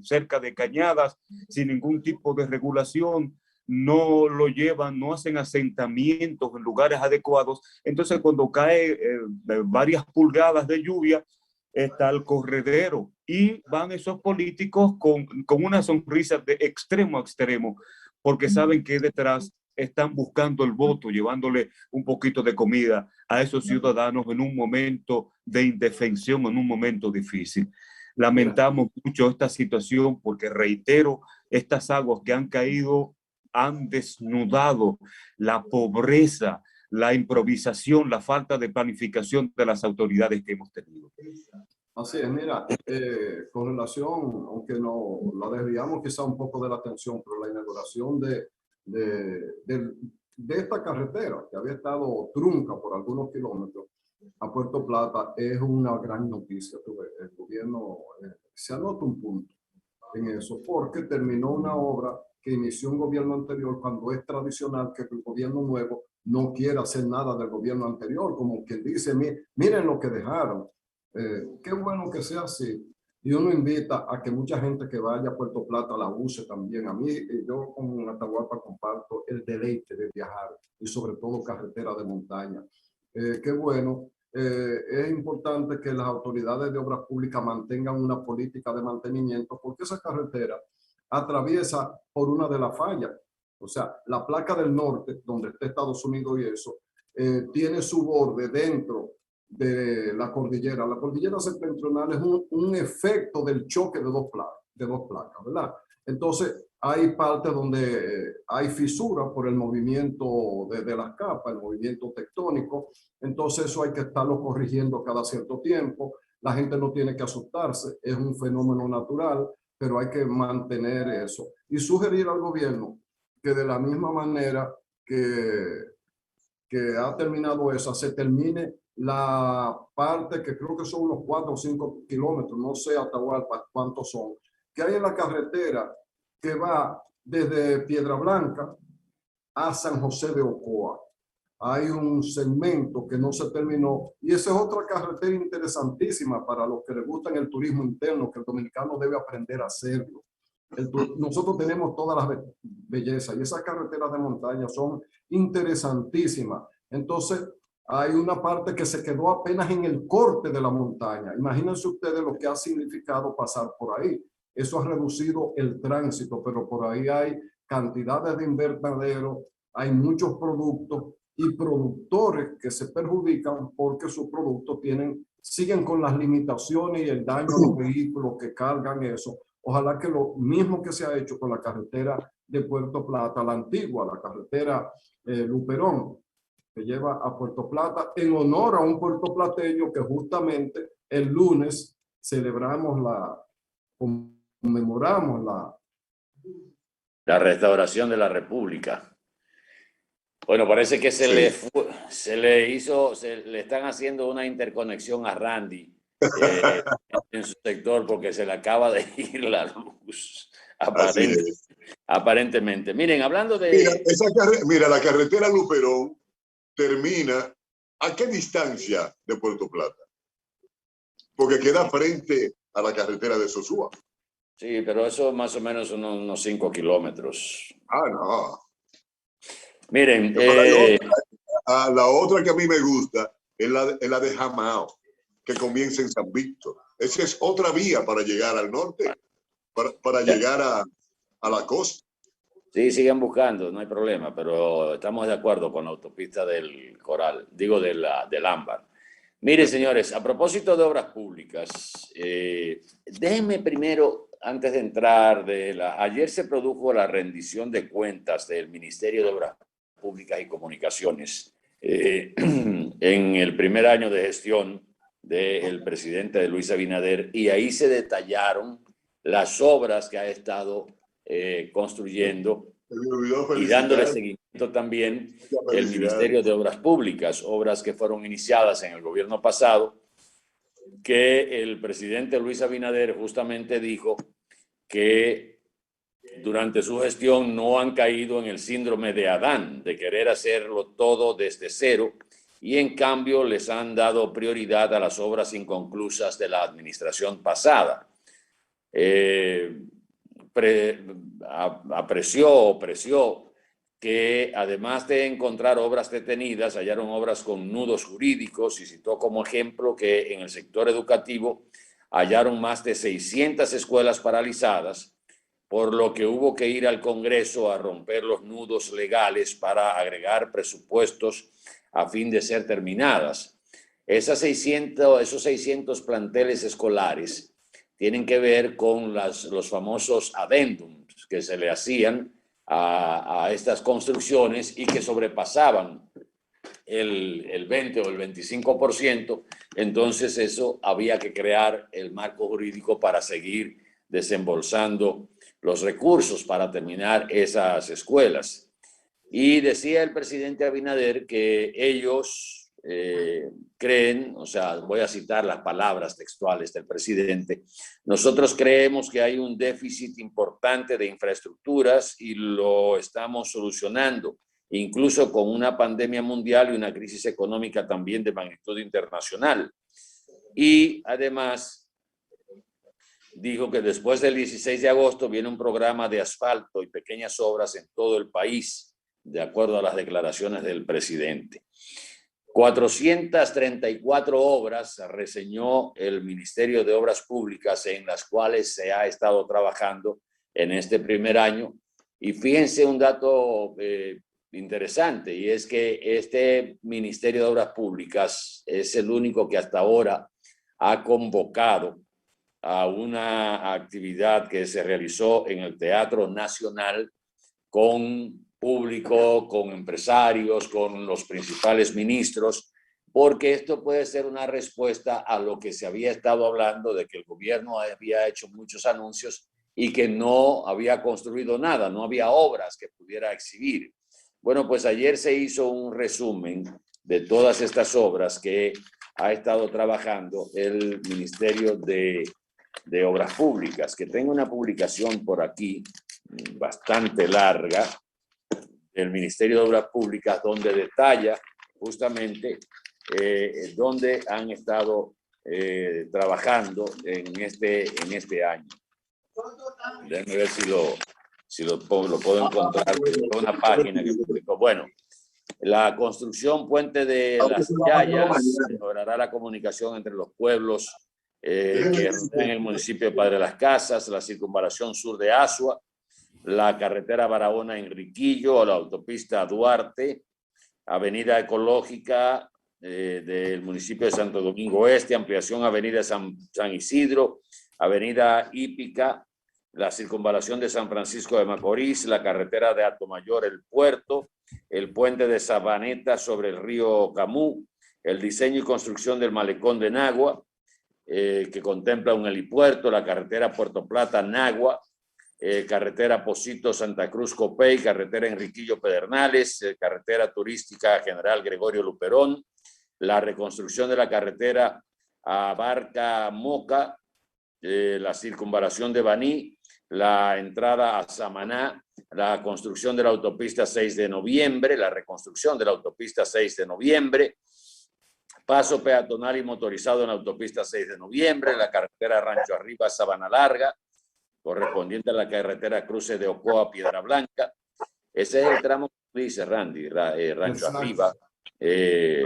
[SPEAKER 5] cerca de cañadas, sin ningún tipo de regulación, no lo llevan, no hacen asentamientos en lugares adecuados. Entonces, cuando cae varias pulgadas de lluvia, está el corredero y van esos políticos con una sonrisa de extremo a extremo, porque saben que detrás están buscando el voto, llevándole un poquito de comida a esos ciudadanos en un momento de indefensión, en un momento difícil. Lamentamos mucho esta situación porque, reitero, estas aguas que han caído han desnudado la pobreza, la improvisación, la falta de planificación de las autoridades que hemos tenido.
[SPEAKER 3] Así es, mira, con relación, aunque no la desviamos quizá un poco de la atención, pero la inauguración de esta carretera que había estado trunca por algunos kilómetros a Puerto Plata es una gran noticia. El gobierno se anota un punto en eso, porque terminó una obra que inició un gobierno anterior, cuando es tradicional que el gobierno nuevo no quiera hacer nada del gobierno anterior, como quien dice, miren lo que dejaron. Qué bueno que sea así. Y uno invita a que mucha gente que vaya a Puerto Plata la use también. A mí, yo con Atahualpa comparto el deleite de viajar y sobre todo carretera de montaña. Qué bueno. Es importante que las autoridades de obras públicas mantengan una política de mantenimiento, porque esa carretera atraviesa por una de las fallas. O sea, la placa del norte, donde está Estados Unidos y eso, tiene su borde dentro de la cordillera. La cordillera septentrional es un efecto del choque de dos placas, ¿verdad? Entonces, hay partes donde hay fisuras por el movimiento de las capas, el movimiento tectónico. Entonces, eso hay que estarlo corrigiendo cada cierto tiempo. La gente no tiene que asustarse, es un fenómeno natural, pero hay que mantener eso. Y sugerir al gobierno que de la misma manera que ha terminado esa, se termine la parte que creo que son unos 4 o 5 kilómetros, no sé Atahualpa cuántos son, que hay en la carretera que va desde Piedra Blanca a San José de Ocoa. Hay un segmento que no se terminó y esa es otra carretera interesantísima para los que les gustan el turismo interno, que el dominicano debe aprender a hacerlo. Nosotros tenemos todas las bellezas y esas carreteras de montaña son interesantísimas. Entonces, hay una parte que se quedó apenas en el corte de la montaña. Imagínense ustedes lo que ha significado pasar por ahí. Eso ha reducido el tránsito, pero por ahí hay cantidades de invernaderos, hay muchos productos y productores que se perjudican porque sus productos siguen con las limitaciones y el daño a los vehículos que cargan eso. Ojalá que lo mismo que se ha hecho con la carretera de Puerto Plata, la antigua, la carretera Luperón, que lleva a Puerto Plata, en honor a un puertoplateño que justamente el lunes conmemoramos
[SPEAKER 2] la restauración de la República. Bueno, parece que le están haciendo una interconexión a Randy en su sector porque se le acaba de ir la luz. Aparentemente. Miren, hablando de...
[SPEAKER 4] Mira, la carretera Luperón termina ¿a qué distancia de Puerto Plata? Porque queda frente a la carretera de Sosúa.
[SPEAKER 2] Sí, pero eso más o menos son unos 5 kilómetros.
[SPEAKER 4] Ah, no.
[SPEAKER 2] Miren,
[SPEAKER 4] la otra que a mí me gusta es la de Jamao, que comienza en San Víctor. Esa es otra vía para llegar al norte, para llegar a la costa.
[SPEAKER 2] Sí, sigan buscando, no hay problema, pero estamos de acuerdo con la autopista del Coral, digo del Ámbar. Mire, señores, a propósito de obras públicas, déjenme primero, antes de entrar, ayer se produjo la rendición de cuentas del Ministerio de Obras Públicas y Comunicaciones en el primer año de gestión del presidente de Luis Abinader, y ahí se detallaron las obras que ha estado construyendo y dándole seguimiento también el Ministerio de Obras Públicas, obras que fueron iniciadas en el gobierno pasado, que el presidente Luis Abinader justamente dijo que durante su gestión no han caído en el síndrome de Adán, de querer hacerlo todo desde cero, y en cambio les han dado prioridad a las obras inconclusas de la administración pasada. Apreció que además de encontrar obras detenidas, hallaron obras con nudos jurídicos y citó como ejemplo que en el sector educativo hallaron más de 600 escuelas paralizadas por lo que hubo que ir al Congreso a romper los nudos legales para agregar presupuestos a fin de ser terminadas. Esos 600 planteles escolares tienen que ver con los famosos adendums que se le hacían a estas construcciones y que sobrepasaban el 20 o el 25%, entonces eso había que crear el marco jurídico para seguir desembolsando los recursos para terminar esas escuelas. Y decía el presidente Abinader que ellos creen, o sea, voy a citar las palabras textuales del presidente, nosotros creemos que hay un déficit importante de infraestructuras y lo estamos solucionando, incluso con una pandemia mundial y una crisis económica también de magnitud internacional. Y además dijo que después del 16 de agosto viene un programa de asfalto y pequeñas obras en todo el país, de acuerdo a las declaraciones del presidente. 434 obras reseñó el Ministerio de Obras Públicas en las cuales se ha estado trabajando en este primer año. Y fíjense un dato interesante, y es que este Ministerio de Obras Públicas es el único que hasta ahora ha convocado a una actividad que se realizó en el Teatro Nacional con público, con empresarios, con los principales ministros, porque esto puede ser una respuesta a lo que se había estado hablando de que el gobierno había hecho muchos anuncios y que no había construido nada, no había obras que pudiera exhibir. Bueno, pues ayer se hizo un resumen de todas estas obras que ha estado trabajando el Ministerio de Obras Públicas, que tengo una publicación por aquí bastante larga del Ministerio de Obras Públicas donde detalla justamente donde han estado trabajando en este año. Déjenme ver si lo puedo encontrar en una página que publicó. Bueno, la construcción Puente de las Yayas mejorará la comunicación entre los pueblos que rodean el municipio de Padre Las Casas, la circunvalación sur de Asua, la carretera Barahona-Enriquillo, la autopista Duarte, avenida ecológica del municipio de Santo Domingo Este, ampliación avenida San Isidro, avenida Hípica, la circunvalación de San Francisco de Macorís, la carretera de Atomayor, el puerto, el puente de Sabaneta sobre el río Camú, el diseño y construcción del malecón de Nagua, que contempla un helipuerto, la carretera Puerto Plata-Nagua, carretera Pocito-Santa Cruz-Copey, carretera Enriquillo-Pedernales, carretera turística General Gregorio Luperón, la reconstrucción de la carretera Abarca-Moca, la circunvalación de Baní, la entrada a Samaná, la construcción de la autopista 6 de noviembre, la reconstrucción de la autopista 6 de noviembre, paso peatonal y motorizado en la autopista 6 de noviembre, la carretera Rancho Arriba, Sabana Larga, correspondiente a la carretera Cruce de Ocoa, Piedra Blanca. Ese es el tramo que dice Randy, Rancho Arriba, que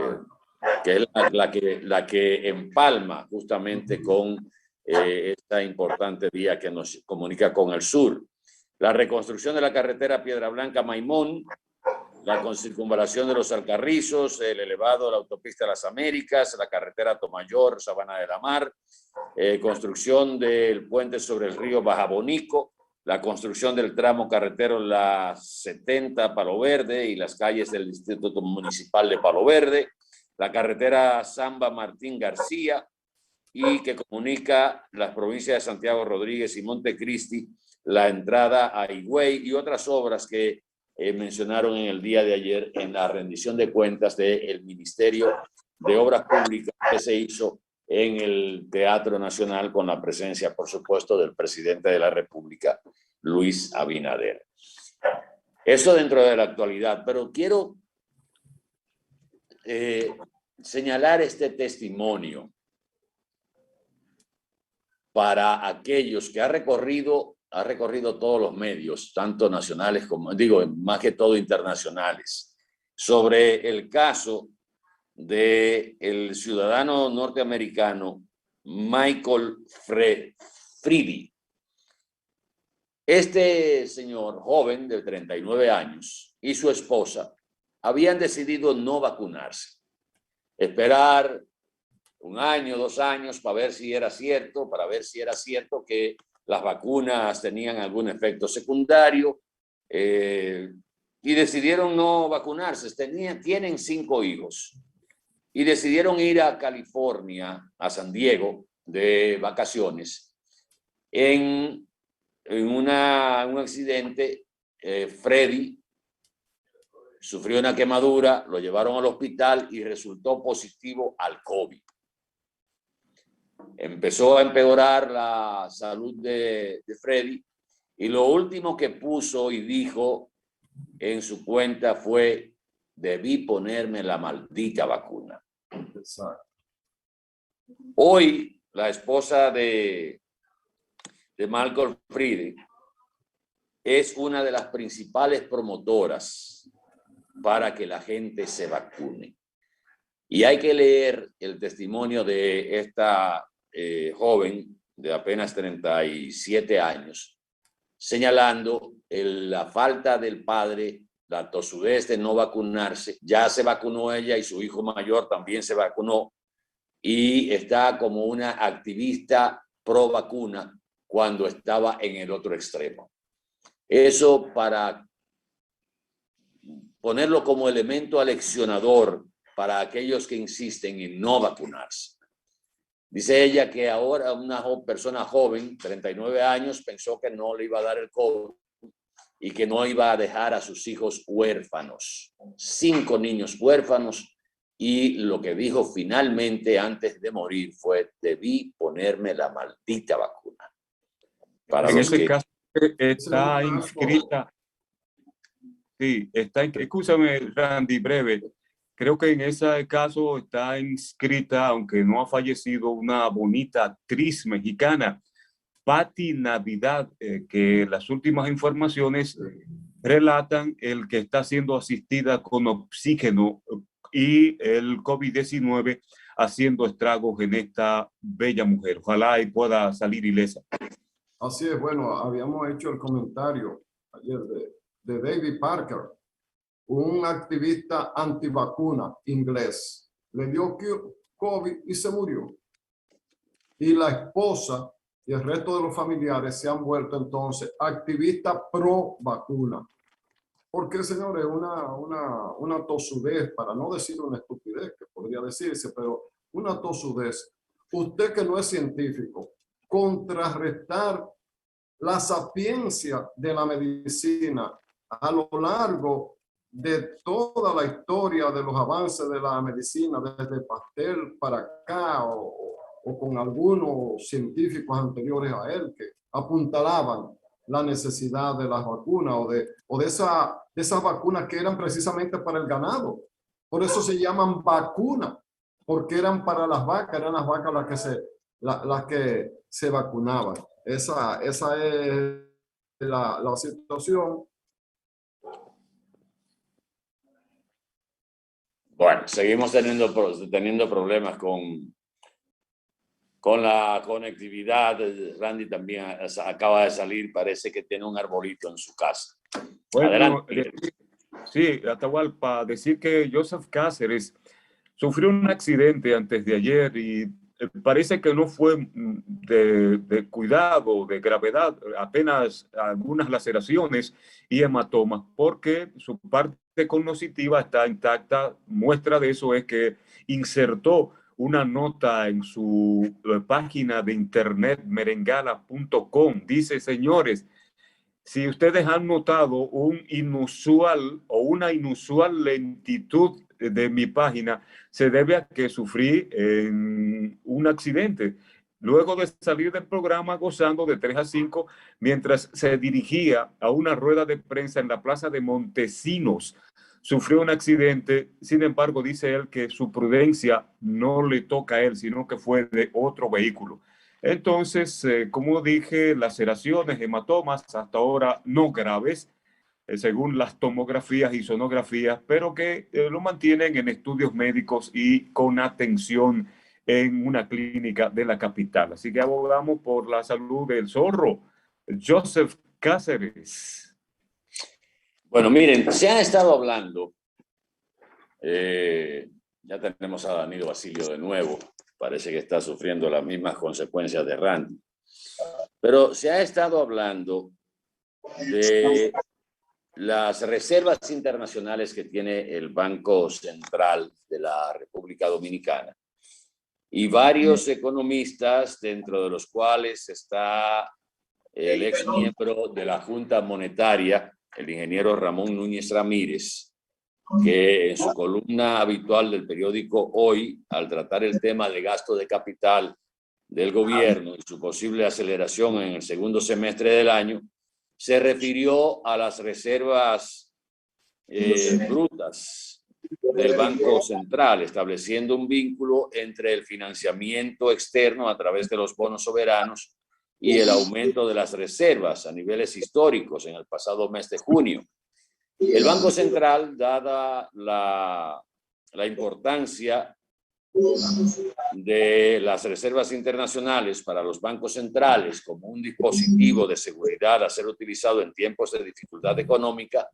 [SPEAKER 2] es la que empalma justamente con esta importante vía que nos comunica con el sur. La reconstrucción de la carretera Piedra Blanca-Maimón, la circunvalación de los Alcarrizos, el elevado de la autopista de las Américas, la carretera Tomayor, Sabana de la Mar, construcción del puente sobre el río Bajabonico, la construcción del tramo carretero La 70 Palo Verde y las calles del Distrito Municipal de Palo Verde, la carretera Zamba Martín García y que comunica las provincias de Santiago Rodríguez y Montecristi, la entrada a Higüey y otras obras que mencionaron en el día de ayer en la rendición de cuentas del Ministerio de Obras Públicas que se hizo en el Teatro Nacional con la presencia, por supuesto, del presidente de la República, Luis Abinader. Eso dentro de la actualidad, pero quiero señalar este testimonio para aquellos que ha recorrido todos los medios, tanto nacionales como, digo, más que todo internacionales, sobre el caso del ciudadano norteamericano Michael Freedy, Este señor joven de 39 años y su esposa habían decidido no vacunarse, esperar 1 año, 2 años para ver si era cierto, que las vacunas tenían algún efecto secundario, y decidieron no vacunarse. Tienen 5 hijos y decidieron ir a California, a San Diego, de vacaciones. En un accidente, Freddy sufrió una quemadura, lo llevaron al hospital y resultó positivo al COVID. Empezó a empeorar la salud de Freddy, y lo último que puso y dijo en su cuenta fue: debí ponerme la maldita vacuna.
[SPEAKER 3] Exacto.
[SPEAKER 2] Hoy, la esposa de Malcolm Friede es una de las principales promotoras para que la gente se vacune. Y hay que leer el testimonio de esta joven de apenas 37 años, señalando la falta del padre, la tosudez de no vacunarse. Ya se vacunó ella y su hijo mayor también se vacunó, y está como una activista pro vacuna cuando estaba en el otro extremo. Eso para ponerlo como elemento aleccionador para aquellos que insisten en no vacunarse. Dice ella que ahora una persona joven, 39 años, pensó que no le iba a dar el COVID y que no iba a dejar a sus hijos huérfanos. 5 niños huérfanos, y lo que dijo finalmente antes de morir fue: debí ponerme la maldita vacuna. Para
[SPEAKER 5] en
[SPEAKER 2] los
[SPEAKER 5] ese
[SPEAKER 2] que...
[SPEAKER 5] caso está inscrita, sí, escúchame, Randy, breve. Creo que en ese caso está inscrita, aunque no ha fallecido, una bonita actriz mexicana, Patti Navidad, que las últimas informaciones relatan el que está siendo asistida con oxígeno y el COVID-19 haciendo estragos en esta bella mujer. Ojalá y pueda salir ilesa.
[SPEAKER 3] Así es, bueno, habíamos hecho el comentario ayer de David Parker, un activista antivacuna inglés. Le dio COVID y se murió. Y la esposa y el resto de los familiares se han vuelto entonces activistas pro vacuna. Porque, señores, una tosudez, para no decir una estupidez, que podría decirse, pero una tosudez. Usted que no es científico, contrarrestar la sapiencia de la medicina a lo largo de toda la historia de los avances de la medicina, desde Pasteur para acá, o con algunos científicos anteriores a él que apuntalaban la necesidad de las vacunas o de esas vacunas que eran precisamente para el ganado. Por eso se llaman vacunas, porque eran para las vacas, eran las vacas las que se vacunaban. Esa es la situación.
[SPEAKER 2] Bueno, seguimos teniendo problemas con la conectividad. Randy también acaba de salir, parece que tiene un arbolito en su casa.
[SPEAKER 5] Bueno,
[SPEAKER 2] adelante.
[SPEAKER 5] Sí, Atahualpa, decir que Joseph Cáceres sufrió un accidente antes de ayer y parece que no fue de cuidado, de gravedad, apenas algunas laceraciones y hematomas, porque su parte cognitiva está intacta. Muestra de eso es que insertó una nota en su página de internet merengala.com. Dice: señores, si ustedes han notado una inusual lentitud de mi página, se debe a que sufrí un accidente. Luego de salir del programa gozando de 3 a 5, mientras se dirigía a una rueda de prensa en la plaza de Montesinos, sufrió un accidente. Sin embargo, dice él que su prudencia no le toca a él, sino que fue de otro vehículo. Entonces, como dije, laceraciones, hematomas, hasta ahora no graves, según las tomografías y sonografías, pero que lo mantienen en estudios médicos y con atención en una clínica de la capital. Así que abogamos por la salud del zorro, Joseph Cáceres.
[SPEAKER 2] Bueno, miren, se ha estado hablando, ya tenemos a Danilo Basilio de nuevo, parece que está sufriendo las mismas consecuencias de Randy, pero se ha estado hablando de las reservas internacionales que tiene el Banco Central de la República Dominicana. Y varios economistas, dentro de los cuales está el ex miembro de la Junta Monetaria, el ingeniero Ramón Núñez Ramírez, que en su columna habitual del periódico Hoy, al tratar el tema de gasto de capital del gobierno y su posible aceleración en el segundo semestre del año, se refirió a las reservas brutas del Banco Central, estableciendo un vínculo entre el financiamiento externo a través de los bonos soberanos y el aumento de las reservas a niveles históricos en el pasado mes de junio. El Banco Central, dada la importancia de las reservas internacionales para los bancos centrales como un dispositivo de seguridad a ser utilizado en tiempos de dificultad económica,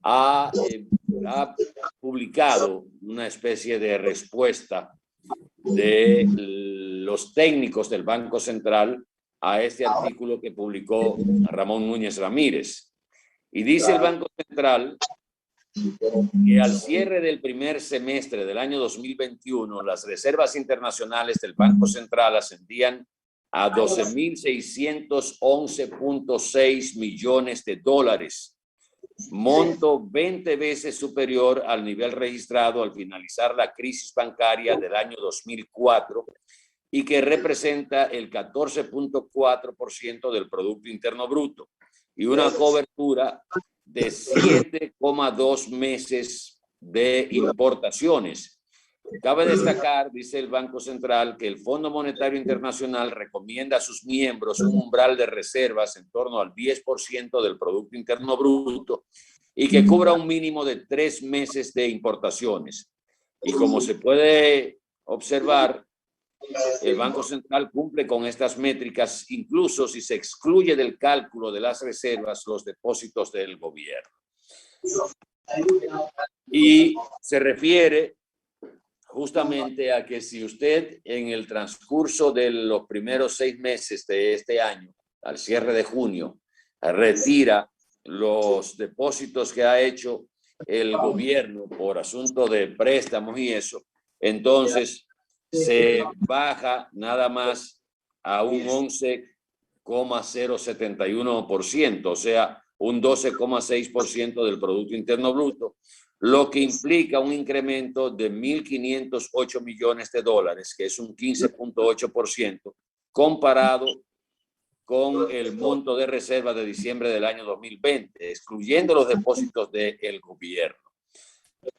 [SPEAKER 2] ha publicado una especie de respuesta de los técnicos del Banco Central a este artículo que publicó Ramón Núñez Ramírez. Y dice el Banco Central que al cierre del primer semestre del año 2021, las reservas internacionales del Banco Central ascendían a 12.611.6 millones de dólares, monto 20 veces superior al nivel registrado al finalizar la crisis bancaria del año 2004 y que representa el 14.4% del Producto Interno Bruto y una cobertura de 7,2 meses de importaciones. Cabe destacar, dice el Banco Central, que el Fondo Monetario Internacional recomienda a sus miembros un umbral de reservas en torno al 10% del Producto Interno Bruto y que cubra un mínimo de 3 meses de importaciones. Y como se puede observar, el Banco Central cumple con estas métricas, incluso si se excluye del cálculo de las reservas los depósitos del gobierno. Y se refiere justamente a que si usted en el transcurso de los primeros 6 meses de este año, al cierre de junio, retira los depósitos que ha hecho el gobierno por asunto de préstamos y eso, entonces se baja nada más a un 11,071%, o sea, un 12,6% del Producto Interno Bruto, lo que implica un incremento de 1.508 millones de dólares, que es un 15,8%, comparado con el monto de reserva de diciembre del año 2020, excluyendo los depósitos del gobierno.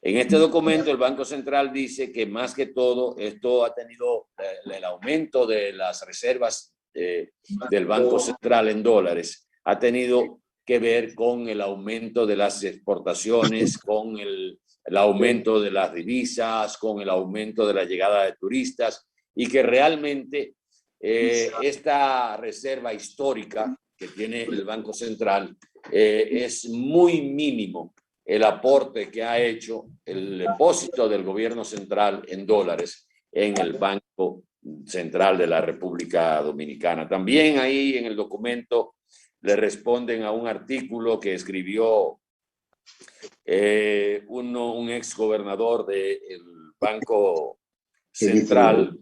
[SPEAKER 2] En este documento el Banco Central dice que más que todo esto ha tenido el aumento de las reservas del Banco Central en dólares, ha tenido que ver con el aumento de las exportaciones, con el aumento de las divisas, con el aumento de la llegada de turistas y que realmente esta reserva histórica que tiene el Banco Central es muy mínimo el aporte que ha hecho el depósito del gobierno central en dólares en el Banco Central de la República Dominicana. También ahí en el documento le responden a un artículo que escribió un ex gobernador del Banco Central,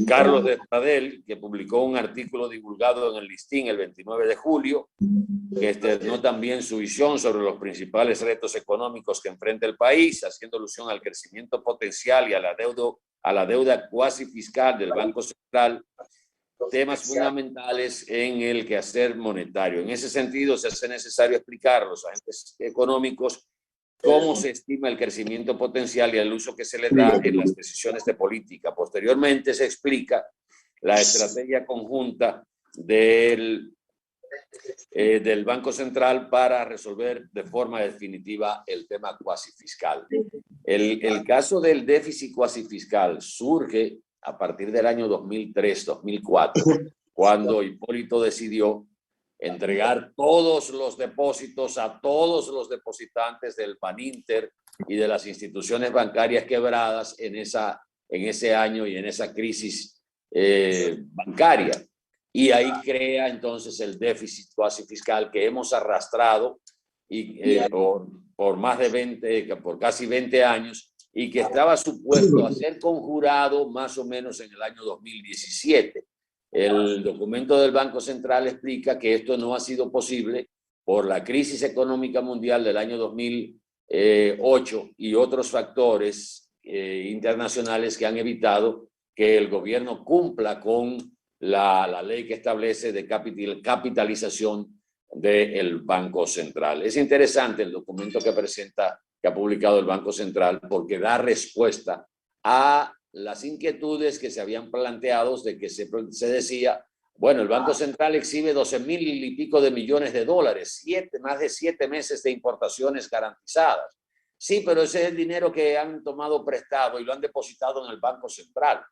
[SPEAKER 2] Carlos de Pradel, que publicó un artículo divulgado en el Listín el 29 de julio, que externó también su visión sobre los principales retos económicos que enfrenta el país, haciendo alusión al crecimiento potencial y a la deuda cuasi fiscal del Banco Central, temas fundamentales en el quehacer monetario. En ese sentido, se hace necesario explicar a los agentes económicos cómo se estima el crecimiento potencial y el uso que se le da en las decisiones de política. Posteriormente se explica la estrategia conjunta del Banco Central para resolver de forma definitiva el tema cuasi fiscal. El caso del déficit cuasi fiscal surge a partir del año 2003-2004, cuando Hipólito decidió entregar todos los depósitos a todos los depositantes del Baninter y de las instituciones bancarias quebradas en ese año y en esa crisis bancaria. Y ahí crea entonces el déficit cuasi fiscal que hemos arrastrado por casi 20 años y que estaba supuesto a ser conjurado más o menos en el año 2017. El documento del Banco Central explica que esto no ha sido posible por la crisis económica mundial del año 2008 y otros factores internacionales que han evitado que el gobierno cumpla con la ley que establece de capitalización del Banco Central. Es interesante el documento que ha publicado el Banco Central porque da respuesta a las inquietudes que se habían planteado de que se decía, bueno, el Banco Central exhibe 12.000 y pico de millones de dólares, más de 7 meses de importaciones garantizadas. Sí, pero ese es el dinero que han tomado prestado y lo han depositado en el Banco Central.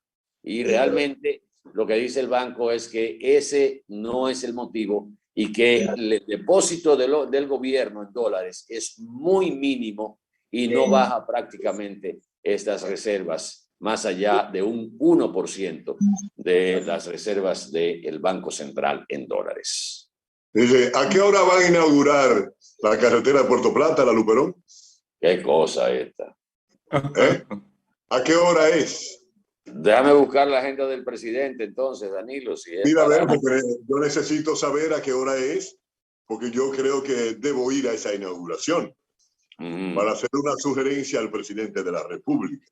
[SPEAKER 2] Y realmente lo que dice el banco es que ese no es el motivo y que el depósito del gobierno en dólares es muy mínimo y no baja prácticamente estas reservas más allá de un 1% de las reservas del Banco Central en dólares.
[SPEAKER 4] Dice, ¿a qué hora van a inaugurar la carretera de Puerto Plata, la Luperón?
[SPEAKER 2] ¿Qué cosa esta?
[SPEAKER 4] ¿A qué hora es?
[SPEAKER 2] Déjame buscar la agenda del presidente entonces, Danilo. Si es
[SPEAKER 4] Mira, a ver, porque yo necesito saber a qué hora es, porque yo creo que debo ir a esa inauguración para hacer una sugerencia al presidente de la República.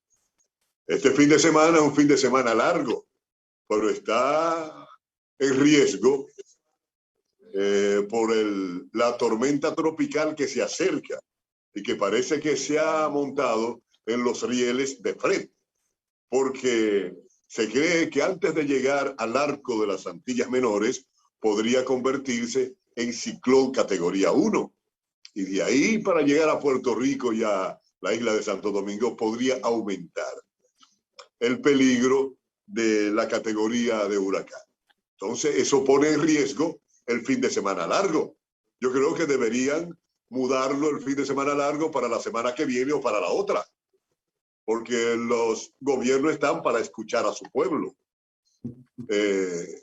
[SPEAKER 4] Este fin de semana es un fin de semana largo, pero está en riesgo por la tormenta tropical que se acerca y que parece que se ha montado en los rieles de Fred, porque se cree que antes de llegar al arco de las Antillas Menores podría convertirse en ciclón categoría 1. Y de ahí para llegar a Puerto Rico y a la isla de Santo Domingo podría aumentar el peligro de la categoría de huracán. Entonces eso pone en riesgo el fin de semana largo. Yo creo que deberían mudarlo el fin de semana largo para la semana que viene o para la otra, porque los gobiernos están para escuchar a su pueblo.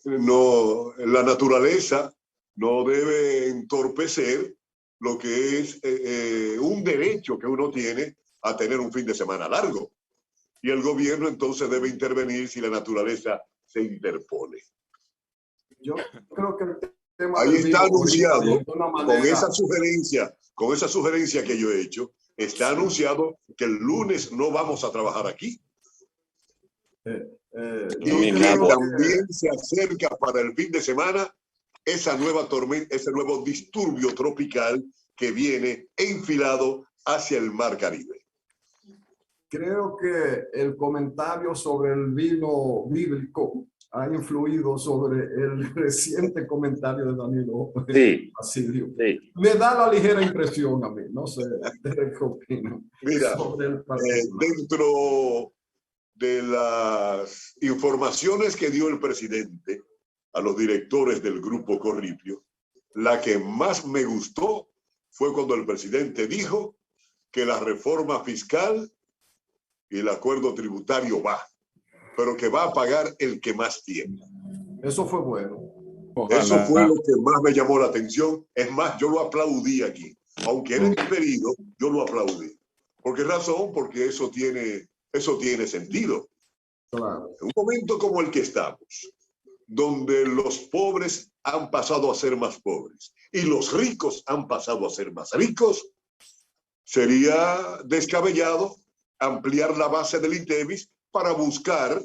[SPEAKER 4] La naturaleza no debe entorpecer lo que es un derecho que uno tiene a tener un fin de semana largo. Y el gobierno entonces debe intervenir si la naturaleza se interpone.
[SPEAKER 3] Yo creo que el tema
[SPEAKER 4] ahí está anunciado, con esa sugerencia que yo he hecho, está anunciado que el lunes no vamos a trabajar aquí. Y también se acerca para el fin de semana esa nueva tormenta, ese nuevo disturbio tropical que viene enfilado hacia el Mar Caribe.
[SPEAKER 3] Creo que el comentario sobre el vino bíblico ha influido sobre el reciente comentario de Danilo Basilio. Sí. Me da la ligera impresión a mí, no sé, ¿qué opino?
[SPEAKER 4] Mira,
[SPEAKER 3] sobre el
[SPEAKER 4] dentro de las informaciones que dio el presidente a los directores del Grupo Corripio, la que más me gustó fue cuando el presidente dijo que la reforma fiscal y el acuerdo tributario va, pero que va a pagar el que más tiene.
[SPEAKER 3] Eso fue bueno.
[SPEAKER 4] Ojalá. Eso fue lo que más me llamó la atención. Es más, yo lo aplaudí aquí. Aunque era diferido, yo lo aplaudí. ¿Por qué razón? Porque eso tiene sentido.
[SPEAKER 3] Claro.
[SPEAKER 4] En un momento como el que estamos, donde los pobres han pasado a ser más pobres y los ricos han pasado a ser más ricos, sería descabellado ampliar la base del INTEVIS para buscar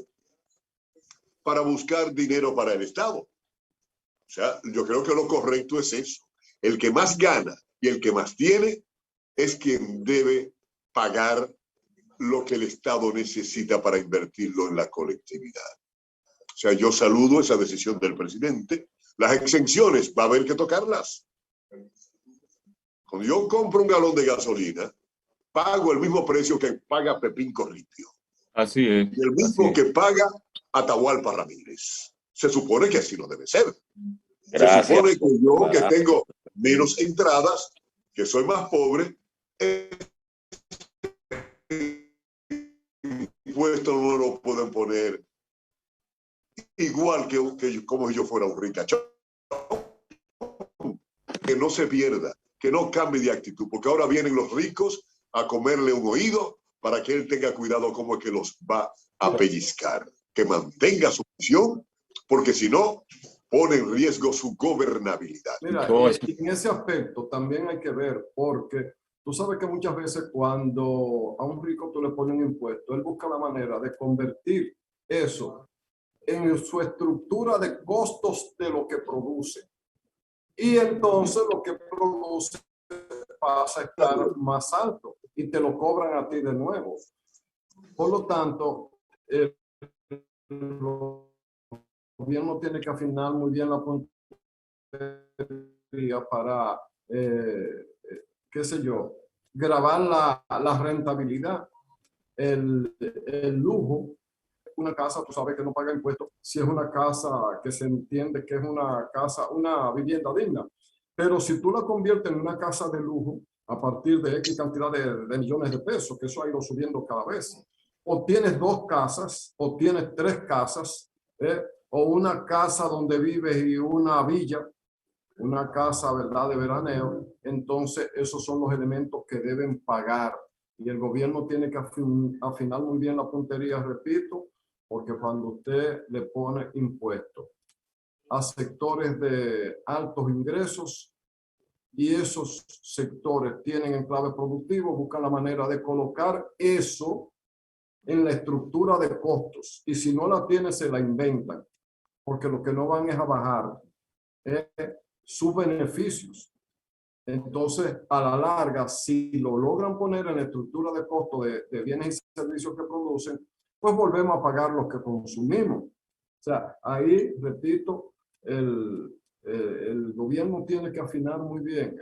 [SPEAKER 4] dinero para el Estado. O sea, yo creo que lo correcto es eso. El que más gana y el que más tiene es quien debe pagar lo que el Estado necesita para invertirlo en la colectividad. O sea, yo saludo esa decisión del presidente. Las exenciones, va a haber que tocarlas. Cuando yo compro un galón de gasolina, pago el mismo precio que paga Pepín Corripio.
[SPEAKER 5] Así es.
[SPEAKER 4] Y el mismo que paga Atahualpa Ramírez. Se supone que así no debe ser.
[SPEAKER 2] Gracias.
[SPEAKER 4] Se supone que yo, que tengo menos entradas, que soy más pobre, impuestos no lo pueden poner igual que como si yo fuera un ricachón. Que no se pierda, que no cambie de actitud, porque ahora vienen los ricos a comerle un oído para que él tenga cuidado como es que los va a pellizcar. Que mantenga su visión, porque si no, pone en riesgo su gobernabilidad.
[SPEAKER 3] Mira, y en ese aspecto también hay que ver, porque tú sabes que muchas veces cuando a un rico tú le pones un impuesto, él busca la manera de convertir eso en su estructura de costos de lo que produce. Y entonces lo que produce pasa a estar más alto y te lo cobran a ti de nuevo. Por lo tanto, el gobierno tiene que afinar muy bien la puntería para, qué sé yo, grabar la rentabilidad, el lujo. Una casa, tú sabes que no paga impuestos si es una casa que se entiende que es una casa, una vivienda digna. Pero si tú la conviertes en una casa de lujo a partir de X cantidad de millones de pesos, que eso ha ido subiendo cada vez, o tienes 2 casas, o tienes 3 casas, o una casa donde vives y una villa, una casa, ¿verdad?, de veraneo, entonces esos son los elementos que deben pagar. Y el gobierno tiene que afinar muy bien la puntería, repito, porque cuando usted le pone impuestos a sectores de altos ingresos y esos sectores tienen enclave productivo, buscan la manera de colocar eso en la estructura de costos. Y si no la tiene, se la inventan, porque lo que no van es a bajar sus beneficios. Entonces, a la larga, si lo logran poner en la estructura de costo de bienes y servicios que producen, pues volvemos a pagar los que consumimos. O sea, ahí, repito, el gobierno tiene que afinar muy bien.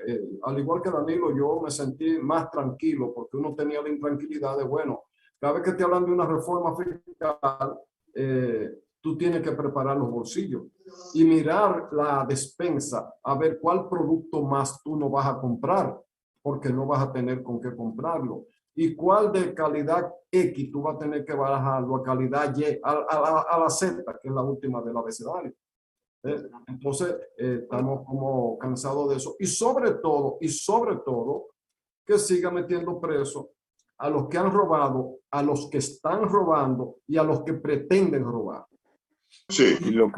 [SPEAKER 3] Al igual que Danilo, yo me sentí más tranquilo porque uno tenía la intranquilidad de, bueno, cada vez que te hablan de una reforma fiscal, tú tienes que preparar los bolsillos y mirar la despensa a ver cuál producto más tú no vas a comprar, porque no vas a tener con qué comprarlo. Y cuál de calidad X tú vas a tener que bajarlo a calidad Y, a la Z, que es la última del abecedario. Entonces, estamos como cansados de eso. Y sobre todo, que siga metiendo preso a los que han robado, a los que están robando y a los que pretenden robar.
[SPEAKER 4] Sí,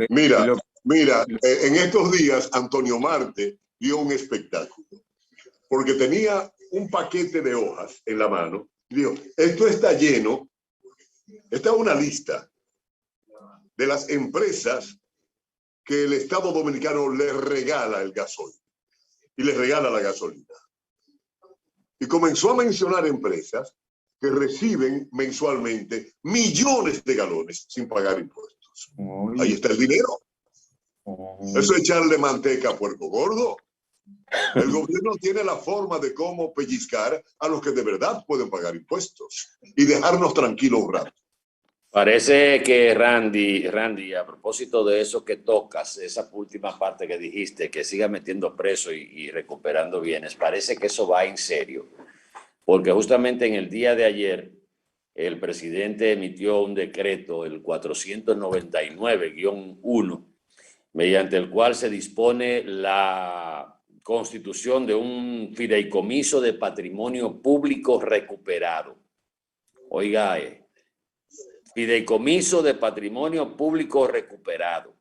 [SPEAKER 4] mira, en estos días Antonio Marte dio un espectáculo porque tenía un paquete de hojas en la mano y dijo, esto está lleno, esta es una lista de las empresas que el Estado Dominicano le regala el gasoil y le regala la gasolina. Y comenzó a mencionar empresas que reciben mensualmente millones de galones sin pagar impuestos. Ahí está el dinero. Eso es echarle manteca a puerco gordo. El gobierno tiene la forma de cómo pellizcar a los que de verdad pueden pagar impuestos y dejarnos tranquilos un rato.
[SPEAKER 2] Parece que Randy, a propósito de eso que tocas, esa última parte que dijiste, que siga metiendo preso y recuperando bienes, parece que eso va en serio. Porque justamente en el día de ayer, el presidente emitió un decreto, el 499-1, mediante el cual se dispone la constitución de un fideicomiso de patrimonio público recuperado. Oiga, fideicomiso de patrimonio público recuperado.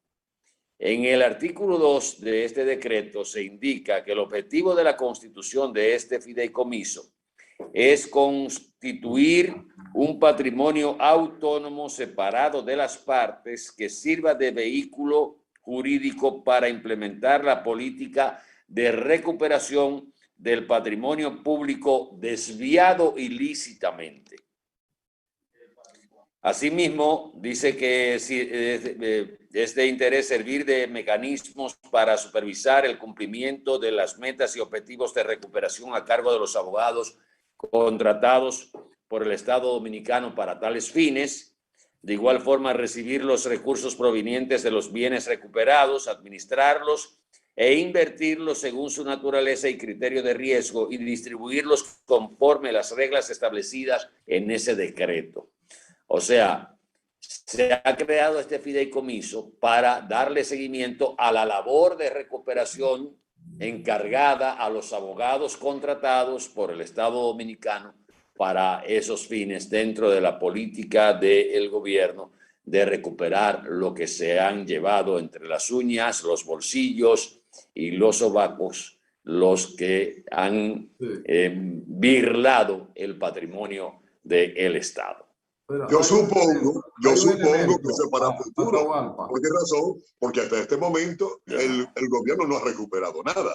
[SPEAKER 2] En el artículo 2 de este decreto se indica que el objetivo de la constitución de este fideicomiso es constituir un patrimonio autónomo separado de las partes que sirva de vehículo jurídico para implementar la política de recuperación del patrimonio público desviado ilícitamente. Asimismo, dice que es de interés servir de mecanismos para supervisar el cumplimiento de las metas y objetivos de recuperación a cargo de los abogados contratados por el Estado Dominicano para tales fines, De igual forma, recibir los recursos provenientes de los bienes recuperados, administrarlos e invertirlos según su naturaleza y criterio de riesgo y distribuirlos conforme las reglas establecidas en ese decreto. O sea, se ha creado este fideicomiso para darle seguimiento a la labor de recuperación encargada a los abogados contratados por el Estado Dominicano para esos fines dentro de la política del gobierno de recuperar lo que se han llevado entre las uñas, los bolsillos y los sobacos, los que han birlado el patrimonio del Estado.
[SPEAKER 4] Yo supongo que eso para futuro. ¿Por qué razón? Porque hasta este momento el gobierno no ha recuperado nada.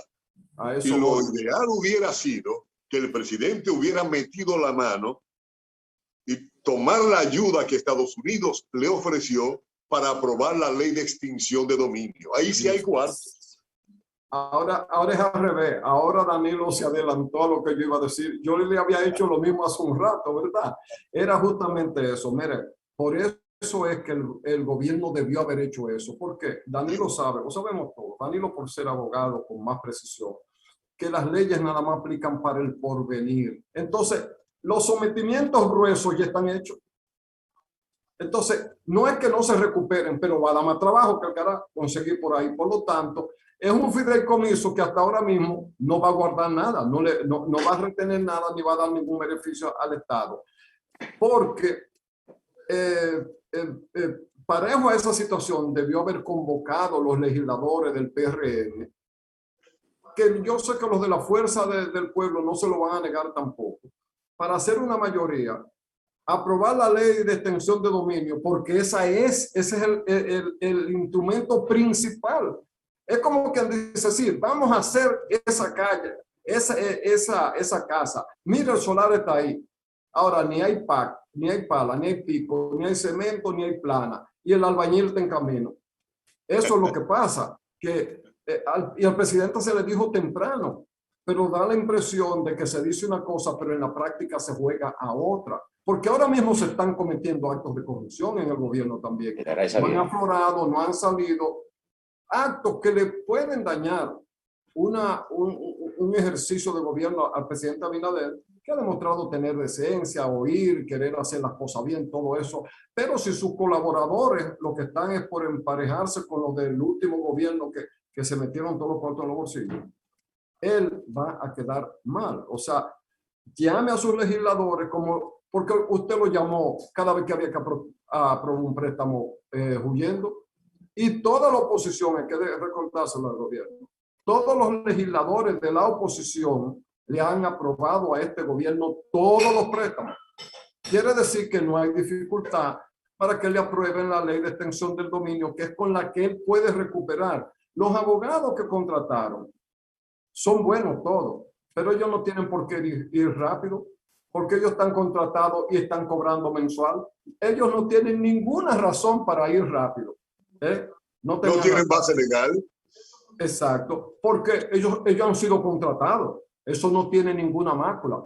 [SPEAKER 4] Y lo ideal hubiera sido que el presidente hubiera metido la mano y tomar la ayuda que Estados Unidos le ofreció para aprobar la ley de extinción de dominio. Ahí sí hay cuartos.
[SPEAKER 3] Ahora es al revés. Ahora Danilo se adelantó a lo que yo iba a decir. Yo le había hecho lo mismo hace un rato, ¿verdad? Era justamente eso. Mire, por eso es que el gobierno debió haber hecho eso. Porque Danilo sabe, lo sabemos todos, Danilo por ser abogado con más precisión, que las leyes nada más aplican para el porvenir. Entonces, los sometimientos gruesos ya están hechos. Entonces, no es que no se recuperen, pero va a dar más trabajo que el cara conseguir por ahí. Por lo tanto, es un fideicomiso que hasta ahora mismo no va a guardar nada, no va a retener nada ni va a dar ningún beneficio al Estado. Porque parejo a esa situación debió haber convocado los legisladores del PRM, que yo sé que los de la fuerza del pueblo no se lo van a negar tampoco, para hacer una mayoría, aprobar la ley de extensión de dominio, porque ese es el instrumento principal. Es como que dice, sí, vamos a hacer esa calle, esa casa. Mira, el solar está ahí. Ahora ni hay pac, ni hay pala, ni hay pico, ni hay cemento, ni hay plana. Y el albañil está en camino. Eso es lo que pasa. Y al presidente se le dijo temprano, pero da la impresión de que se dice una cosa, pero en la práctica se juega a otra. Porque ahora mismo se están cometiendo actos de corrupción en el gobierno también. No han aflorado, no han salido actos que le pueden dañar un ejercicio de gobierno al presidente Abinader, que ha demostrado tener decencia, oír, querer hacer las cosas bien, todo eso. Pero si sus colaboradores lo que están es por emparejarse con los del último gobierno que se metieron todos los cuartos en los bolsillos, él va a quedar mal. O sea, llame a sus legisladores porque usted lo llamó cada vez que había que aprobar un préstamo huyendo. Y toda la oposición, hay que recordárselo al gobierno, todos los legisladores de la oposición le han aprobado a este gobierno todos los préstamos. Quiere decir que no hay dificultad para que le aprueben la ley de extensión del dominio, que es con la que él puede recuperar. Los abogados que contrataron son buenos todos, pero ellos no tienen por qué ir rápido, porque ellos están contratados y están cobrando mensual. Ellos no tienen ninguna razón para ir rápido. No
[SPEAKER 4] tienen base legal.
[SPEAKER 3] Exacto, porque ellos han sido contratados. Eso no tiene ninguna mácula.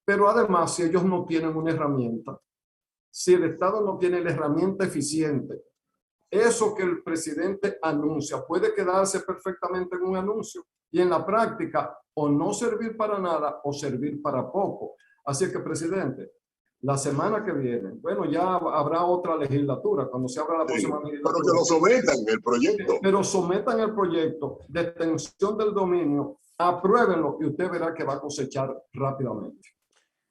[SPEAKER 3] Pero además, si ellos no tienen una herramienta, si el Estado no tiene la herramienta eficiente, eso que el presidente anuncia puede quedarse perfectamente en un anuncio y en la práctica o no servir para nada o servir para poco. Así que, presidente, la semana que viene, bueno, ya habrá otra legislatura, cuando se abra la próxima legislatura.
[SPEAKER 4] Pero que lo sometan el proyecto.
[SPEAKER 3] Pero sometan el proyecto de extensión del dominio, apruébenlo y usted verá que va a cosechar rápidamente.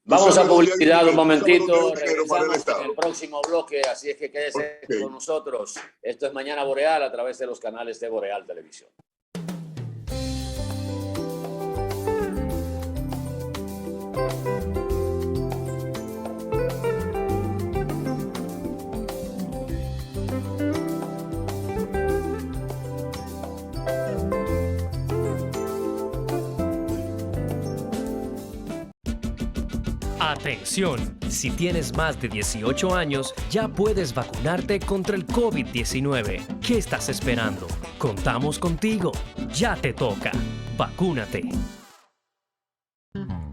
[SPEAKER 2] Vamos a publicidad un momentito, regresamos en el próximo bloque, así es que quédese con nosotros. Esto es Mañana Boreal a través de los canales de Boreal Televisión.
[SPEAKER 6] Atención, si tienes más de 18 años, ya puedes vacunarte contra el COVID-19. ¿Qué estás esperando? Contamos contigo. Ya te toca. Vacúnate.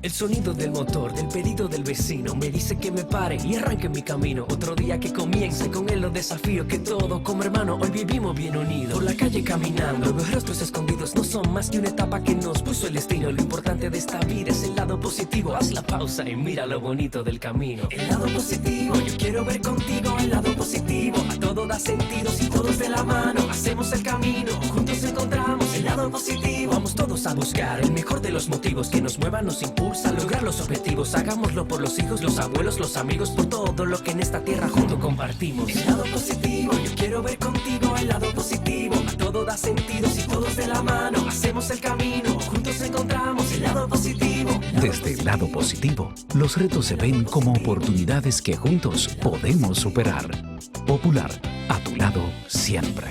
[SPEAKER 6] El sonido del motor, del pedido del vecino, me dice que me pare y arranque mi camino. Otro día que comience, con él los desafíos que todo como hermano hoy vivimos bien unidos. Por la calle caminando, los rostros escondidos no son más que una etapa que nos puso el destino. Lo importante de esta vida es el lado positivo. Haz la pausa y mira lo bonito del camino. El lado positivo, yo quiero ver contigo el lado positivo. A todo da sentido si todos de la mano hacemos el camino. Juntos encontramos el lado positivo. Vamos todos a buscar el mejor de los motivos que nos muevan, nos impulsa a lograr los objetivos. Hagámoslo por los hijos, los abuelos, los amigos, por todo lo que en esta tierra juntos compartimos. El lado positivo, yo quiero ver contigo el lado positivo. A todo da sentido si todos de la mano hacemos el camino. Juntos encontramos el lado positivo.
[SPEAKER 7] Desde el lado positivo, los retos se ven como oportunidades que juntos podemos superar. Popular, a tu lado siempre.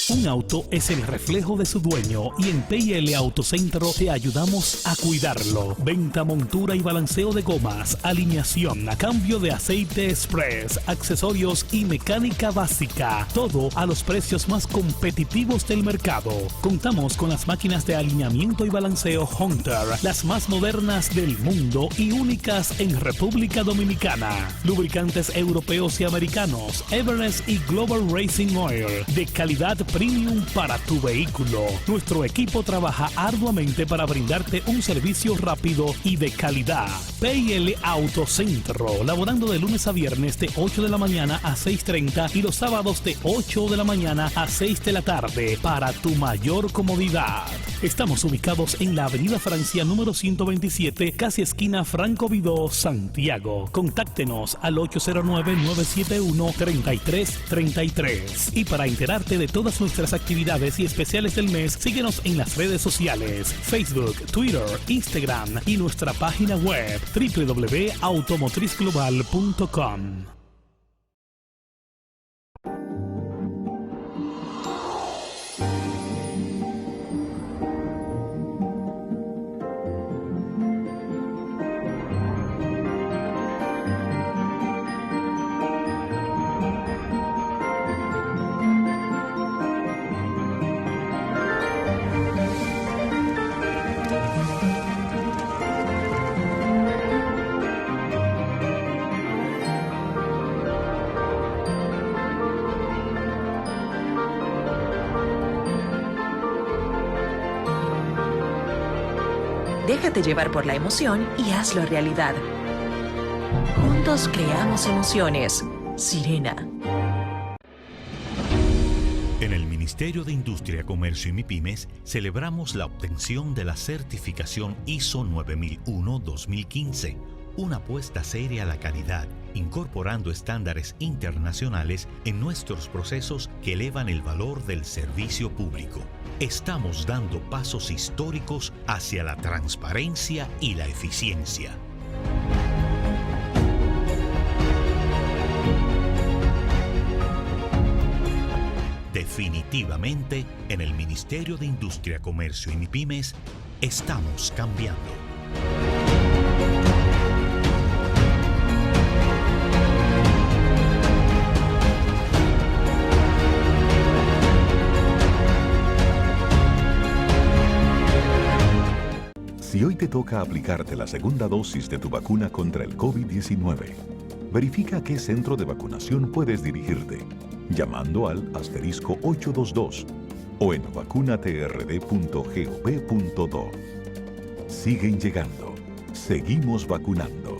[SPEAKER 13] Un auto es el reflejo de su dueño y en P&L Autocentro te ayudamos a cuidarlo. Venta, montura y balanceo de gomas, alineación, cambio de aceite express, accesorios y mecánica básica. Todo a los precios más competitivos del mercado. Contamos con las máquinas de alineamiento y balanceo Hunter, las más modernas del mundo y únicas en República Dominicana. Lubricantes europeos y americanos, Everest y Global Racing Oil, de calidad premium para tu vehículo. Nuestro equipo trabaja arduamente para brindarte un servicio rápido y de calidad. P&L Autocentro, laborando de lunes a viernes de 8 de la mañana a 6:30 y los sábados de 8 de la mañana a 6 de la tarde para tu mayor comodidad. Estamos ubicados en la Avenida Francia número 127, casi esquina Franco Vidó, Santiago. Contáctenos al 809-971-3333. Y para enterarte de todas nuestras actividades y especiales del mes, síguenos en las redes sociales, Facebook, Twitter, Instagram y nuestra página web www.automotrizglobal.com.
[SPEAKER 8] Déjate llevar por la emoción y hazlo realidad. Juntos creamos emociones. Sirena.
[SPEAKER 10] En el Ministerio de Industria, Comercio y MIPYMES celebramos la obtención de la certificación ISO 9001-2015, una apuesta seria a la calidad, incorporando estándares internacionales en nuestros procesos que elevan el valor del servicio público. Estamos dando pasos históricos hacia la transparencia y la eficiencia. Definitivamente, en el Ministerio de Industria, Comercio y MIPYMES, estamos cambiando.
[SPEAKER 11] Si hoy te toca aplicarte la segunda dosis de tu vacuna contra el COVID-19, verifica a qué centro de vacunación puedes dirigirte, llamando al *822 o en vacunatrd.gov.do. Siguen llegando. Seguimos vacunando.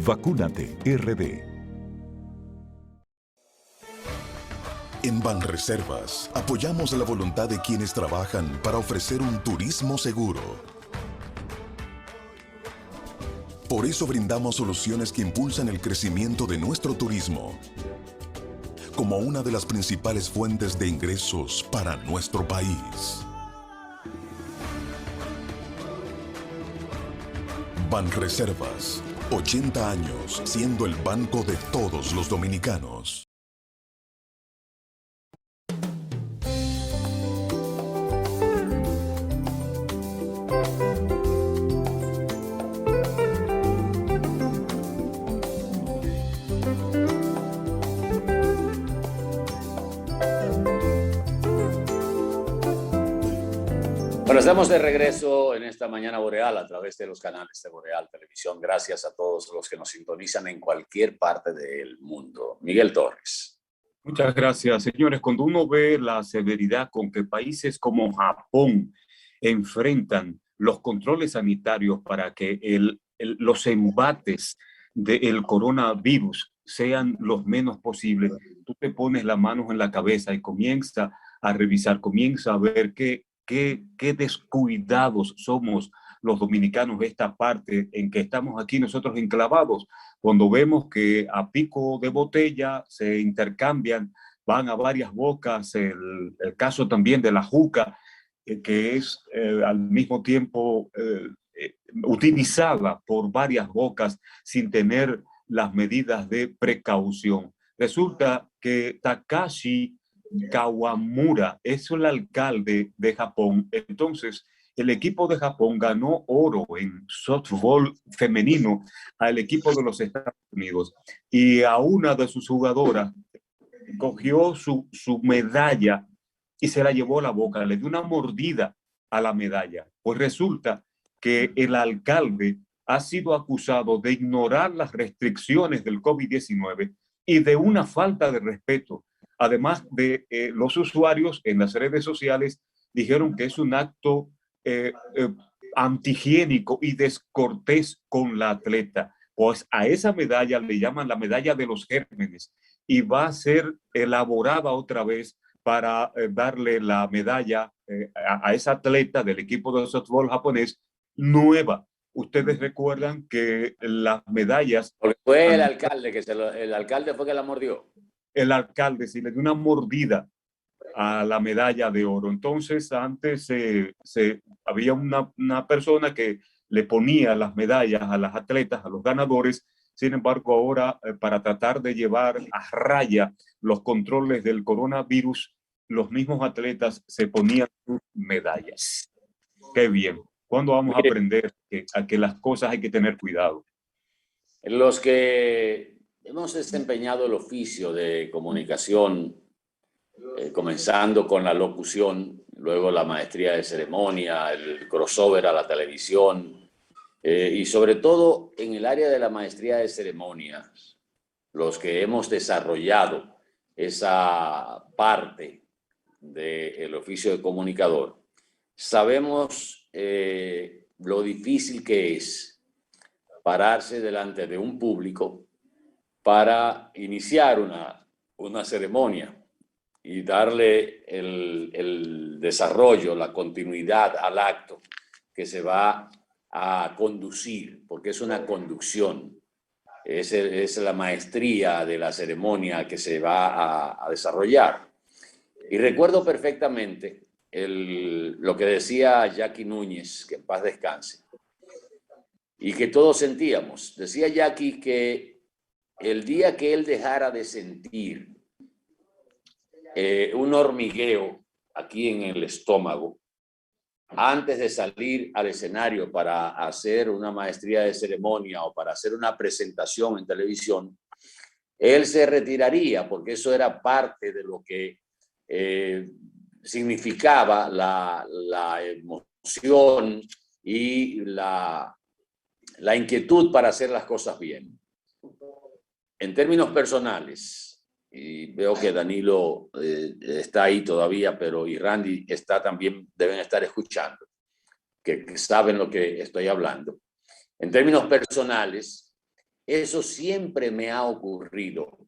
[SPEAKER 11] Vacúnate RD.
[SPEAKER 12] En Banreservas apoyamos la voluntad de quienes trabajan para ofrecer un turismo seguro. Por eso brindamos soluciones que impulsan el crecimiento de nuestro turismo, como una de las principales fuentes de ingresos para nuestro país. Banreservas, 80 años siendo el banco de todos los dominicanos.
[SPEAKER 2] Bueno, estamos de regreso en esta mañana boreal a través de los canales de Boreal Televisión. Gracias a todos los que nos sintonizan en cualquier parte del mundo. Miguel Torres.
[SPEAKER 5] Muchas gracias, señores. Cuando uno ve la severidad con que países como Japón enfrentan los controles sanitarios para que los embates del coronavirus sean los menos posibles, tú te pones las manos en la cabeza y comienza a revisar, comienza a ver qué descuidados somos los dominicanos de esta parte en que estamos aquí nosotros enclavados, cuando vemos que a pico de botella se intercambian, van a varias bocas, el caso también de la juca, que es al mismo tiempo utilizada por varias bocas sin tener las medidas de precaución. Resulta que Takashi Kawamura es el alcalde de Japón. Entonces, el equipo de Japón ganó oro en softball femenino al equipo de los Estados Unidos. Y a una de sus jugadoras cogió su medalla y se la llevó a la boca, le dio una mordida a la medalla. Pues resulta que el alcalde ha sido acusado de ignorar las restricciones del COVID-19 y de una falta de respeto. Además de los usuarios en las redes sociales dijeron que es un acto antihigiénico y descortés con la atleta. Pues a esa medalla le llaman la medalla de los gérmenes y va a ser elaborada otra vez para darle la medalla a esa atleta del equipo de softball japonés nueva. Ustedes recuerdan que las medallas...
[SPEAKER 2] Porque fue el alcalde el alcalde fue que la mordió.
[SPEAKER 5] El alcalde sí le dio una mordida a la medalla de oro. Entonces antes había una persona que le ponía las medallas a las atletas, a los ganadores. Sin embargo, ahora para tratar de llevar a raya los controles del coronavirus, los mismos atletas se ponían sus medallas. Qué bien. ¿Cuándo vamos a aprender a que las cosas hay que tener cuidado?
[SPEAKER 2] Los que hemos desempeñado el oficio de comunicación, comenzando con la locución, luego la maestría de ceremonia, el crossover a la televisión, y sobre todo en el área de la maestría de ceremonias, los que hemos desarrollado esa parte del oficio de comunicador, sabemos lo difícil que es pararse delante de un público para iniciar una ceremonia y darle el desarrollo, la continuidad al acto que se va a conducir, porque es una conducción, es la maestría de la ceremonia que se va a desarrollar. Y recuerdo perfectamente lo que decía Jackie Núñez, que en paz descanse, y que todos sentíamos. Decía Jackie que el día que él dejara de sentir un hormigueo aquí en el estómago, antes de salir al escenario para hacer una maestría de ceremonia o para hacer una presentación en televisión, él se retiraría, porque eso era parte de lo que significaba la emoción y la inquietud para hacer las cosas bien. En términos personales, y veo que Danilo está ahí todavía, pero y Randy también, deben estar escuchando, que saben lo que estoy hablando. En términos personales, eso siempre me ha ocurrido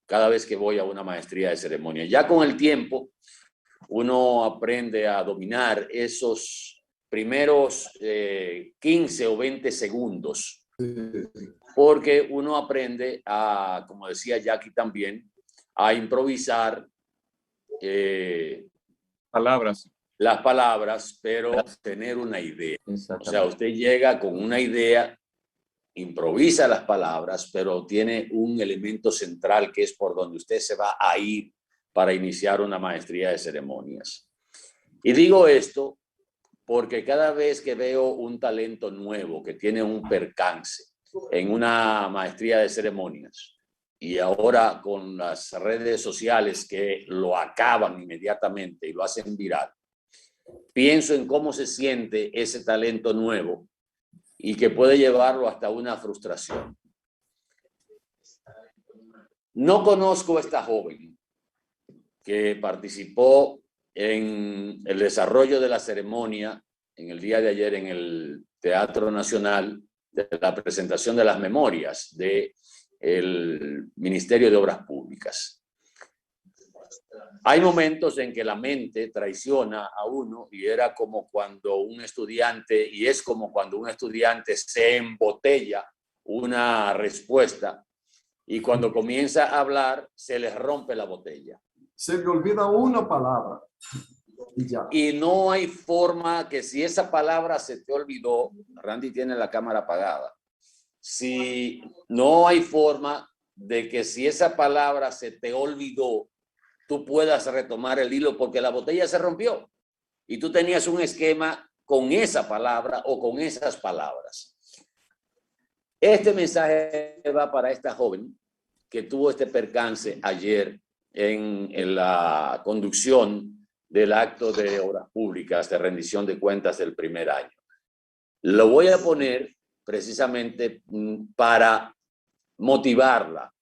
[SPEAKER 2] cada vez que voy a una maestría de ceremonia. Ya con el tiempo, uno aprende a dominar esos primeros 15 o 20 segundos, porque uno aprende a, como decía Jackie también, a improvisar las palabras, pero tener una idea. O sea, usted llega con una idea, improvisa las palabras, pero tiene un elemento central que es por donde usted se va a ir para iniciar una maestría de ceremonias. Y digo esto porque cada vez que veo un talento nuevo que tiene un percance en una maestría de ceremonias, y ahora con las redes sociales que lo acaban inmediatamente y lo hacen viral, pienso en cómo se siente ese talento nuevo y que puede llevarlo hasta una frustración. No conozco a esta joven que participó en el desarrollo de la ceremonia en el día de ayer en el Teatro Nacional de la presentación de las memorias del Ministerio de Obras Públicas. Hay momentos en que la mente traiciona a uno y era como cuando un estudiante, y es como cuando un estudiante se embotella una respuesta y cuando comienza a hablar se le rompe la botella.
[SPEAKER 3] Se le olvida una palabra y ya.
[SPEAKER 2] Y no hay forma que si esa palabra se te olvidó, Randy tiene la cámara apagada, si no hay forma de que si esa palabra se te olvidó, tú puedas retomar el hilo porque la botella se rompió y tú tenías un esquema con esa palabra o con esas palabras. Este mensaje va para esta joven que tuvo este percance ayer en la conducción del acto de obras públicas de rendición de cuentas del primer año. Lo voy a poner precisamente para motivarla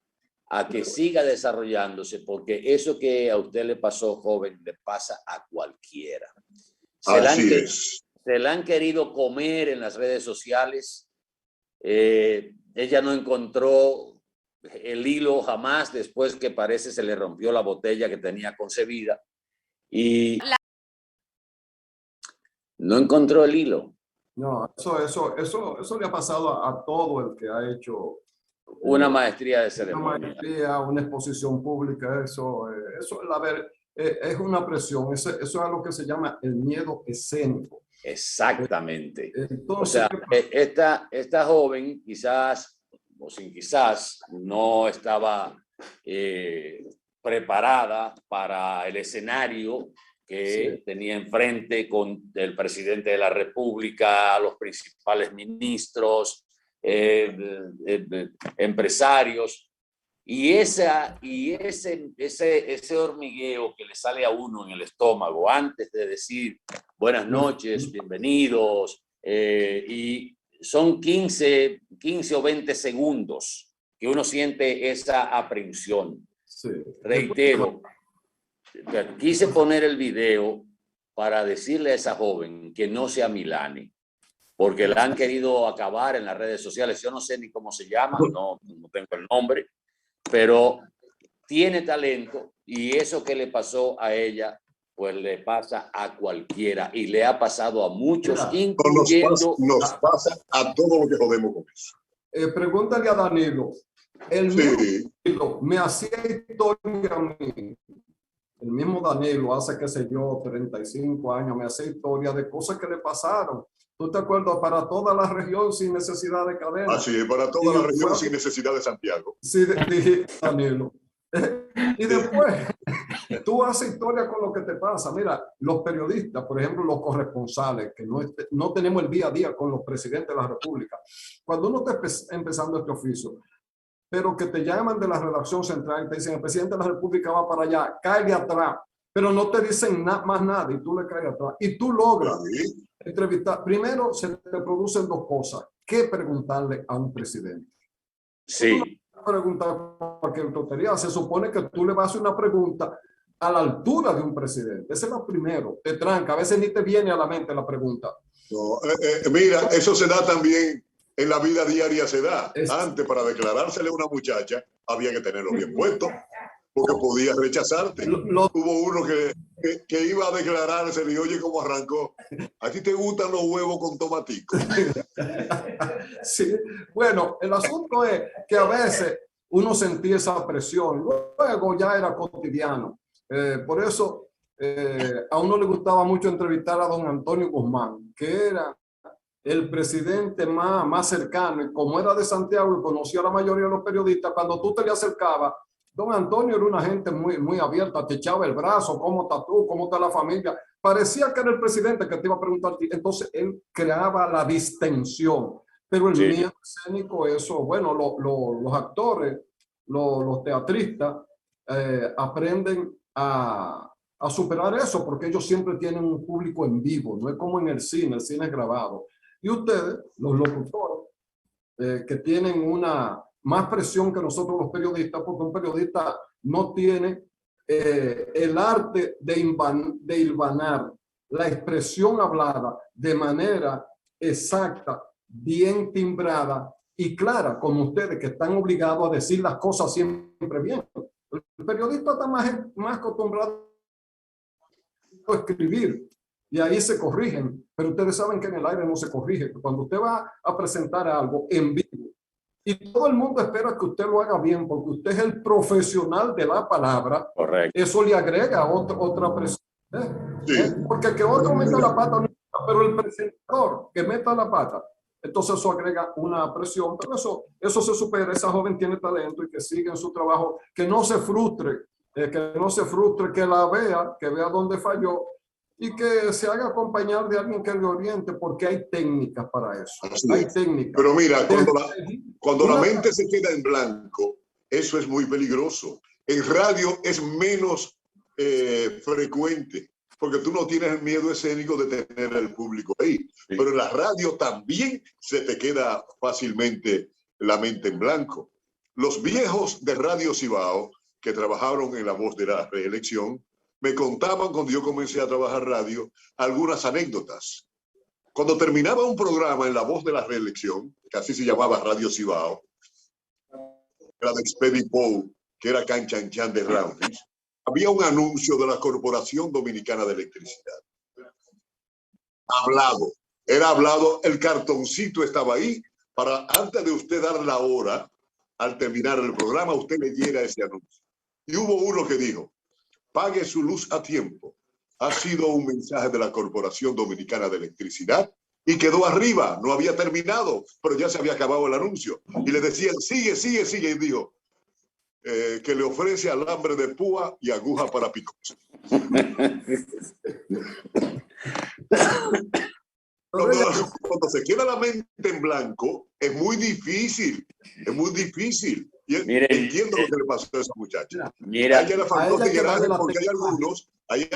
[SPEAKER 2] a que siga desarrollándose, porque eso que a usted le pasó, joven, le pasa a cualquiera. Se la han querido comer en las redes sociales. Ella no encontró el hilo jamás después que parece se le rompió la botella que tenía concebida y no encontró el hilo.
[SPEAKER 3] No, eso le ha pasado a todo el que ha hecho
[SPEAKER 2] una maestría de ceremonia.
[SPEAKER 3] Una maestría, una exposición pública, eso es una presión, eso es lo que se llama el miedo escénico.
[SPEAKER 2] Exactamente.
[SPEAKER 3] Entonces,
[SPEAKER 2] o sea, esta joven quizás, o sin quizás, no estaba preparada para el escenario que tenía enfrente con el presidente de la República, los principales ministros, empresarios, y ese hormigueo que le sale a uno en el estómago antes de decir buenas noches, bienvenidos, y son 15 o 20 segundos que uno siente esa aprensión.
[SPEAKER 3] Sí.
[SPEAKER 2] Reitero, quise poner el video para decirle a esa joven que no se amilane, porque la han querido acabar en las redes sociales. Yo no sé ni cómo se llama, no tengo el nombre, pero tiene talento y eso que le pasó a ella, pues le pasa a cualquiera y le ha pasado a muchos, incluyendo...
[SPEAKER 4] Nos pasa a todos los que jodemos con eso.
[SPEAKER 3] Pregúntale a Danilo. Danilo me hacía historia a mí. El mismo Danilo hace, qué sé yo, 35 años, me hace historia de cosas que le pasaron. ¿Tú te acuerdas? Para toda la región sin necesidad de cadena.
[SPEAKER 4] Así es, para toda la región sin necesidad de Santiago.
[SPEAKER 3] Sí, dije Danilo. Y después, tú haces historia con lo que te pasa. Mira, los periodistas, por ejemplo, los corresponsales, que no tenemos el día a día con los presidentes de la República. Cuando uno está empezando este oficio, pero que te llaman de la redacción central y te dicen, el presidente de la República va para allá, cáele atrás, pero no te dicen más nada y tú le caes atrás. Y tú logras entrevistar. Primero, se te producen dos cosas. ¿Qué preguntarle a un presidente?
[SPEAKER 2] Sí.
[SPEAKER 3] Preguntar cualquier tontería. Se supone que tú le vas a hacer una pregunta a la altura de un presidente. Ese es lo primero. Te tranca. A veces ni te viene a la mente la pregunta.
[SPEAKER 4] No, mira, eso se da también en la vida diaria, se da. Antes, para declarársele a una muchacha, había que tenerlo bien puesto, porque podía rechazarte. Hubo uno que iba a declararse y oye cómo arrancó. ¿A ti te gustan los huevos con tomatico?
[SPEAKER 3] Sí. Bueno, el asunto es que a veces uno sentía esa presión. Luego ya era cotidiano. Por eso a uno le gustaba mucho entrevistar a don Antonio Guzmán, que era el presidente más cercano, y como era de Santiago y conocía a la mayoría de los periodistas, cuando tú te le acercabas, don Antonio era una gente muy abierta, te echaba el brazo, ¿cómo estás tú? ¿Cómo está la familia? Parecía que era el presidente que te iba a preguntar. Entonces él creaba la distensión, pero el miedo escénico, eso, bueno, los actores, los teatristas aprenden a a superar eso, porque ellos siempre tienen un público en vivo, no es como en el cine es grabado. Y ustedes, los locutores, que tienen una más presión que nosotros los periodistas, porque un periodista no tiene el arte de hilvanar la expresión hablada de manera exacta, bien timbrada y clara, como ustedes que están obligados a decir las cosas siempre bien. El periodista está más acostumbrado a escribir y ahí se corrigen, pero ustedes saben que en el aire no se corrige. Cuando usted va a presentar algo en vivo y todo el mundo espera que usted lo haga bien porque usted es el profesional de la palabra,
[SPEAKER 2] correcto,
[SPEAKER 3] eso le agrega otra presión. Porque que otro meta la pata, no, pero el presentador que meta la pata, entonces eso agrega una presión, pero eso se supera. Esa joven tiene talento y que sigue en su trabajo, que no se frustre, que la vea, que vea dónde falló y que se haga acompañar de alguien que le oriente, porque hay técnicas para eso. Hay técnicas.
[SPEAKER 4] Pero mira, cuando la mente se queda en blanco, eso es muy peligroso. En radio es menos frecuente, porque tú no tienes el miedo escénico de tener al público ahí. Sí. Pero en la radio también se te queda fácilmente la mente en blanco. Los viejos de Radio Cibao, que trabajaron en La Voz de la Reelección, me contaban cuando yo comencé a trabajar radio algunas anécdotas. Cuando terminaba un programa en La Voz de la Reelección, que así se llamaba Radio Cibao, era de Expedi Pou, que era Canchanchan de Roundings, había un anuncio de la Corporación Dominicana de Electricidad. Hablado. Era hablado, el cartoncito estaba ahí para antes de usted dar la hora, al terminar el programa, usted leyera ese anuncio. Y hubo uno que dijo, pague su luz a tiempo. Ha sido un mensaje de la Corporación Dominicana de Electricidad y quedó arriba, no había terminado, pero ya se había acabado el anuncio. Y le decían, sigue, sigue, sigue, y dijo, que le ofrece alambre de púa y aguja para picos. Cuando se queda la mente en blanco, es muy difícil, es muy difícil. Y entiendo lo que le pasó a esa muchacha.
[SPEAKER 2] Mira,
[SPEAKER 4] ella le faltó tigueraje porque hay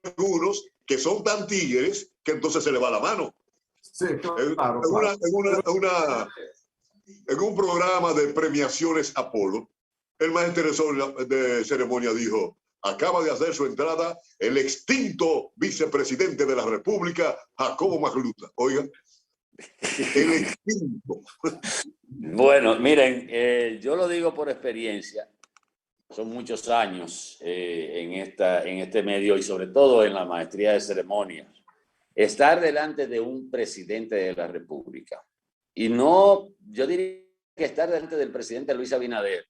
[SPEAKER 4] algunos que son tan tigres que entonces se le va la mano.
[SPEAKER 3] Sí, claro,
[SPEAKER 4] en un programa de premiaciones Apolo, el maestro de ceremonia dijo, acaba de hacer su entrada el extinto vicepresidente de la República, Jacobo Magluta. Oigan, el extinto.
[SPEAKER 2] Bueno, miren, yo lo digo por experiencia. Son muchos años en este medio y sobre todo en la maestría de ceremonias. Estar delante de un presidente de la República. Y no, yo diría que estar delante del presidente Luis Abinader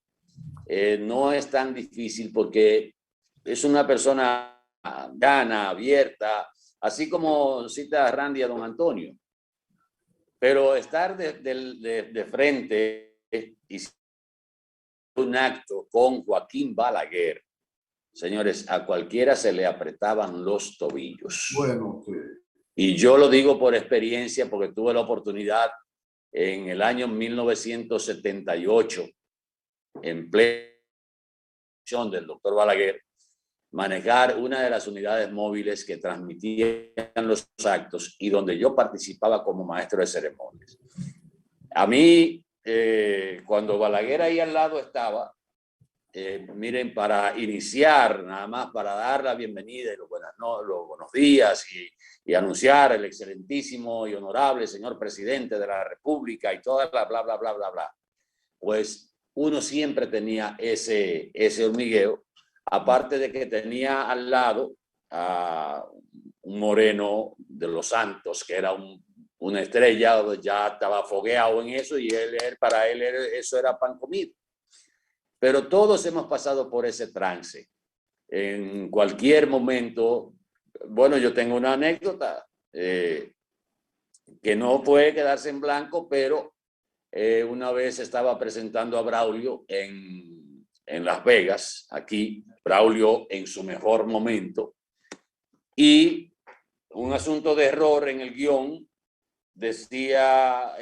[SPEAKER 2] no es tan difícil porque es una persona llana, abierta, así como cita Randy a don Antonio. Pero estar de frente y un acto con Joaquín Balaguer, señores, a cualquiera se le apretaban los tobillos.
[SPEAKER 3] Bueno, sí.
[SPEAKER 2] Y yo lo digo por experiencia porque tuve la oportunidad en el año 1978, en plena del doctor Balaguer, manejar una de las unidades móviles que transmitían los actos y donde yo participaba como maestro de ceremonias. A mí, cuando Balaguer ahí al lado estaba, miren, para iniciar, nada más para dar la bienvenida y los buenos días y anunciar el excelentísimo y honorable señor presidente de la República y toda la bla, bla, bla, bla, bla. Pues uno siempre tenía ese hormigueo, aparte de que tenía al lado a un moreno de los Santos, que era una estrella, ya estaba fogueado en eso y para él eso era pan comido. Pero todos hemos pasado por ese trance. En cualquier momento, bueno, yo tengo una anécdota que no puede quedarse en blanco, pero una vez estaba presentando a Braulio en Las Vegas, aquí, Braulio en su mejor momento, y un asunto de error en el guión decía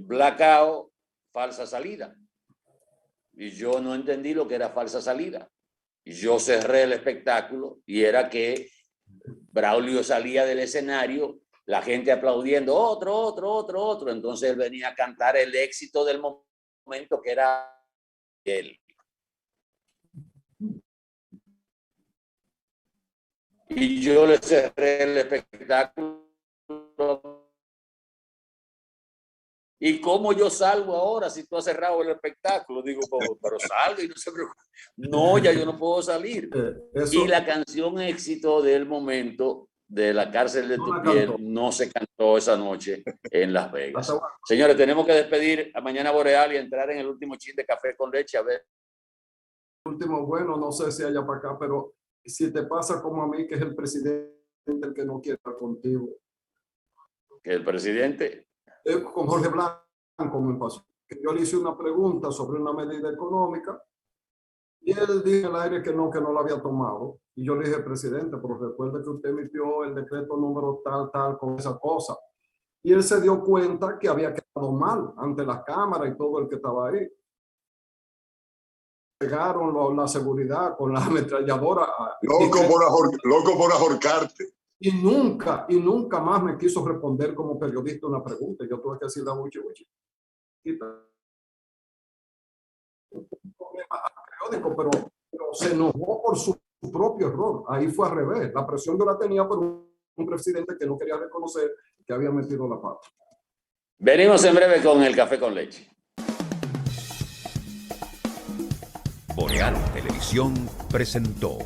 [SPEAKER 2] blackout, falsa salida. Y yo no entendí lo que era falsa salida. yo cerré el espectáculo y era que Braulio salía del escenario, la gente aplaudiendo, otro. Entonces él venía a cantar el éxito del momento, que era él. Y yo le cerré el espectáculo. ¿Y cómo yo salgo ahora si tú has cerrado el espectáculo? Digo, pero salgo y no se preocupe. No, ya yo no puedo salir. Y la canción éxito del momento de La cárcel de tu piel no se cantó esa noche en Las Vegas. Señores, tenemos que despedir a Mañana Boreal y entrar en el último chin de café con leche. A ver.
[SPEAKER 3] Último, bueno, no sé si haya para acá, pero si te pasa como a mí, que es el presidente el que no quiere estar contigo.
[SPEAKER 2] ¿Que el presidente?
[SPEAKER 3] Con Jorge Blanco me pasó. Yo le hice una pregunta sobre una medida económica y él dijo en el aire que no la había tomado. Y yo le dije, presidente, pero recuerde que usted emitió el decreto número tal, con esa cosa. Y él se dio cuenta que había quedado mal ante las cámaras y todo el que estaba ahí. Pegaron la seguridad con la ametralladora.
[SPEAKER 4] Loco por ahorcarte.
[SPEAKER 3] Y nunca más me quiso responder como periodista una pregunta. Yo tuve que decirle a Uchi. Pero se enojó por su propio error. Ahí fue al revés. La presión yo la tenía por un presidente que no quería reconocer que había metido la pata.
[SPEAKER 2] Venimos en breve con el café con leche.
[SPEAKER 1] Boreal Televisión presentó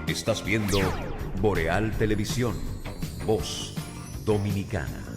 [SPEAKER 1] Estás viendo Boreal Televisión, voz dominicana.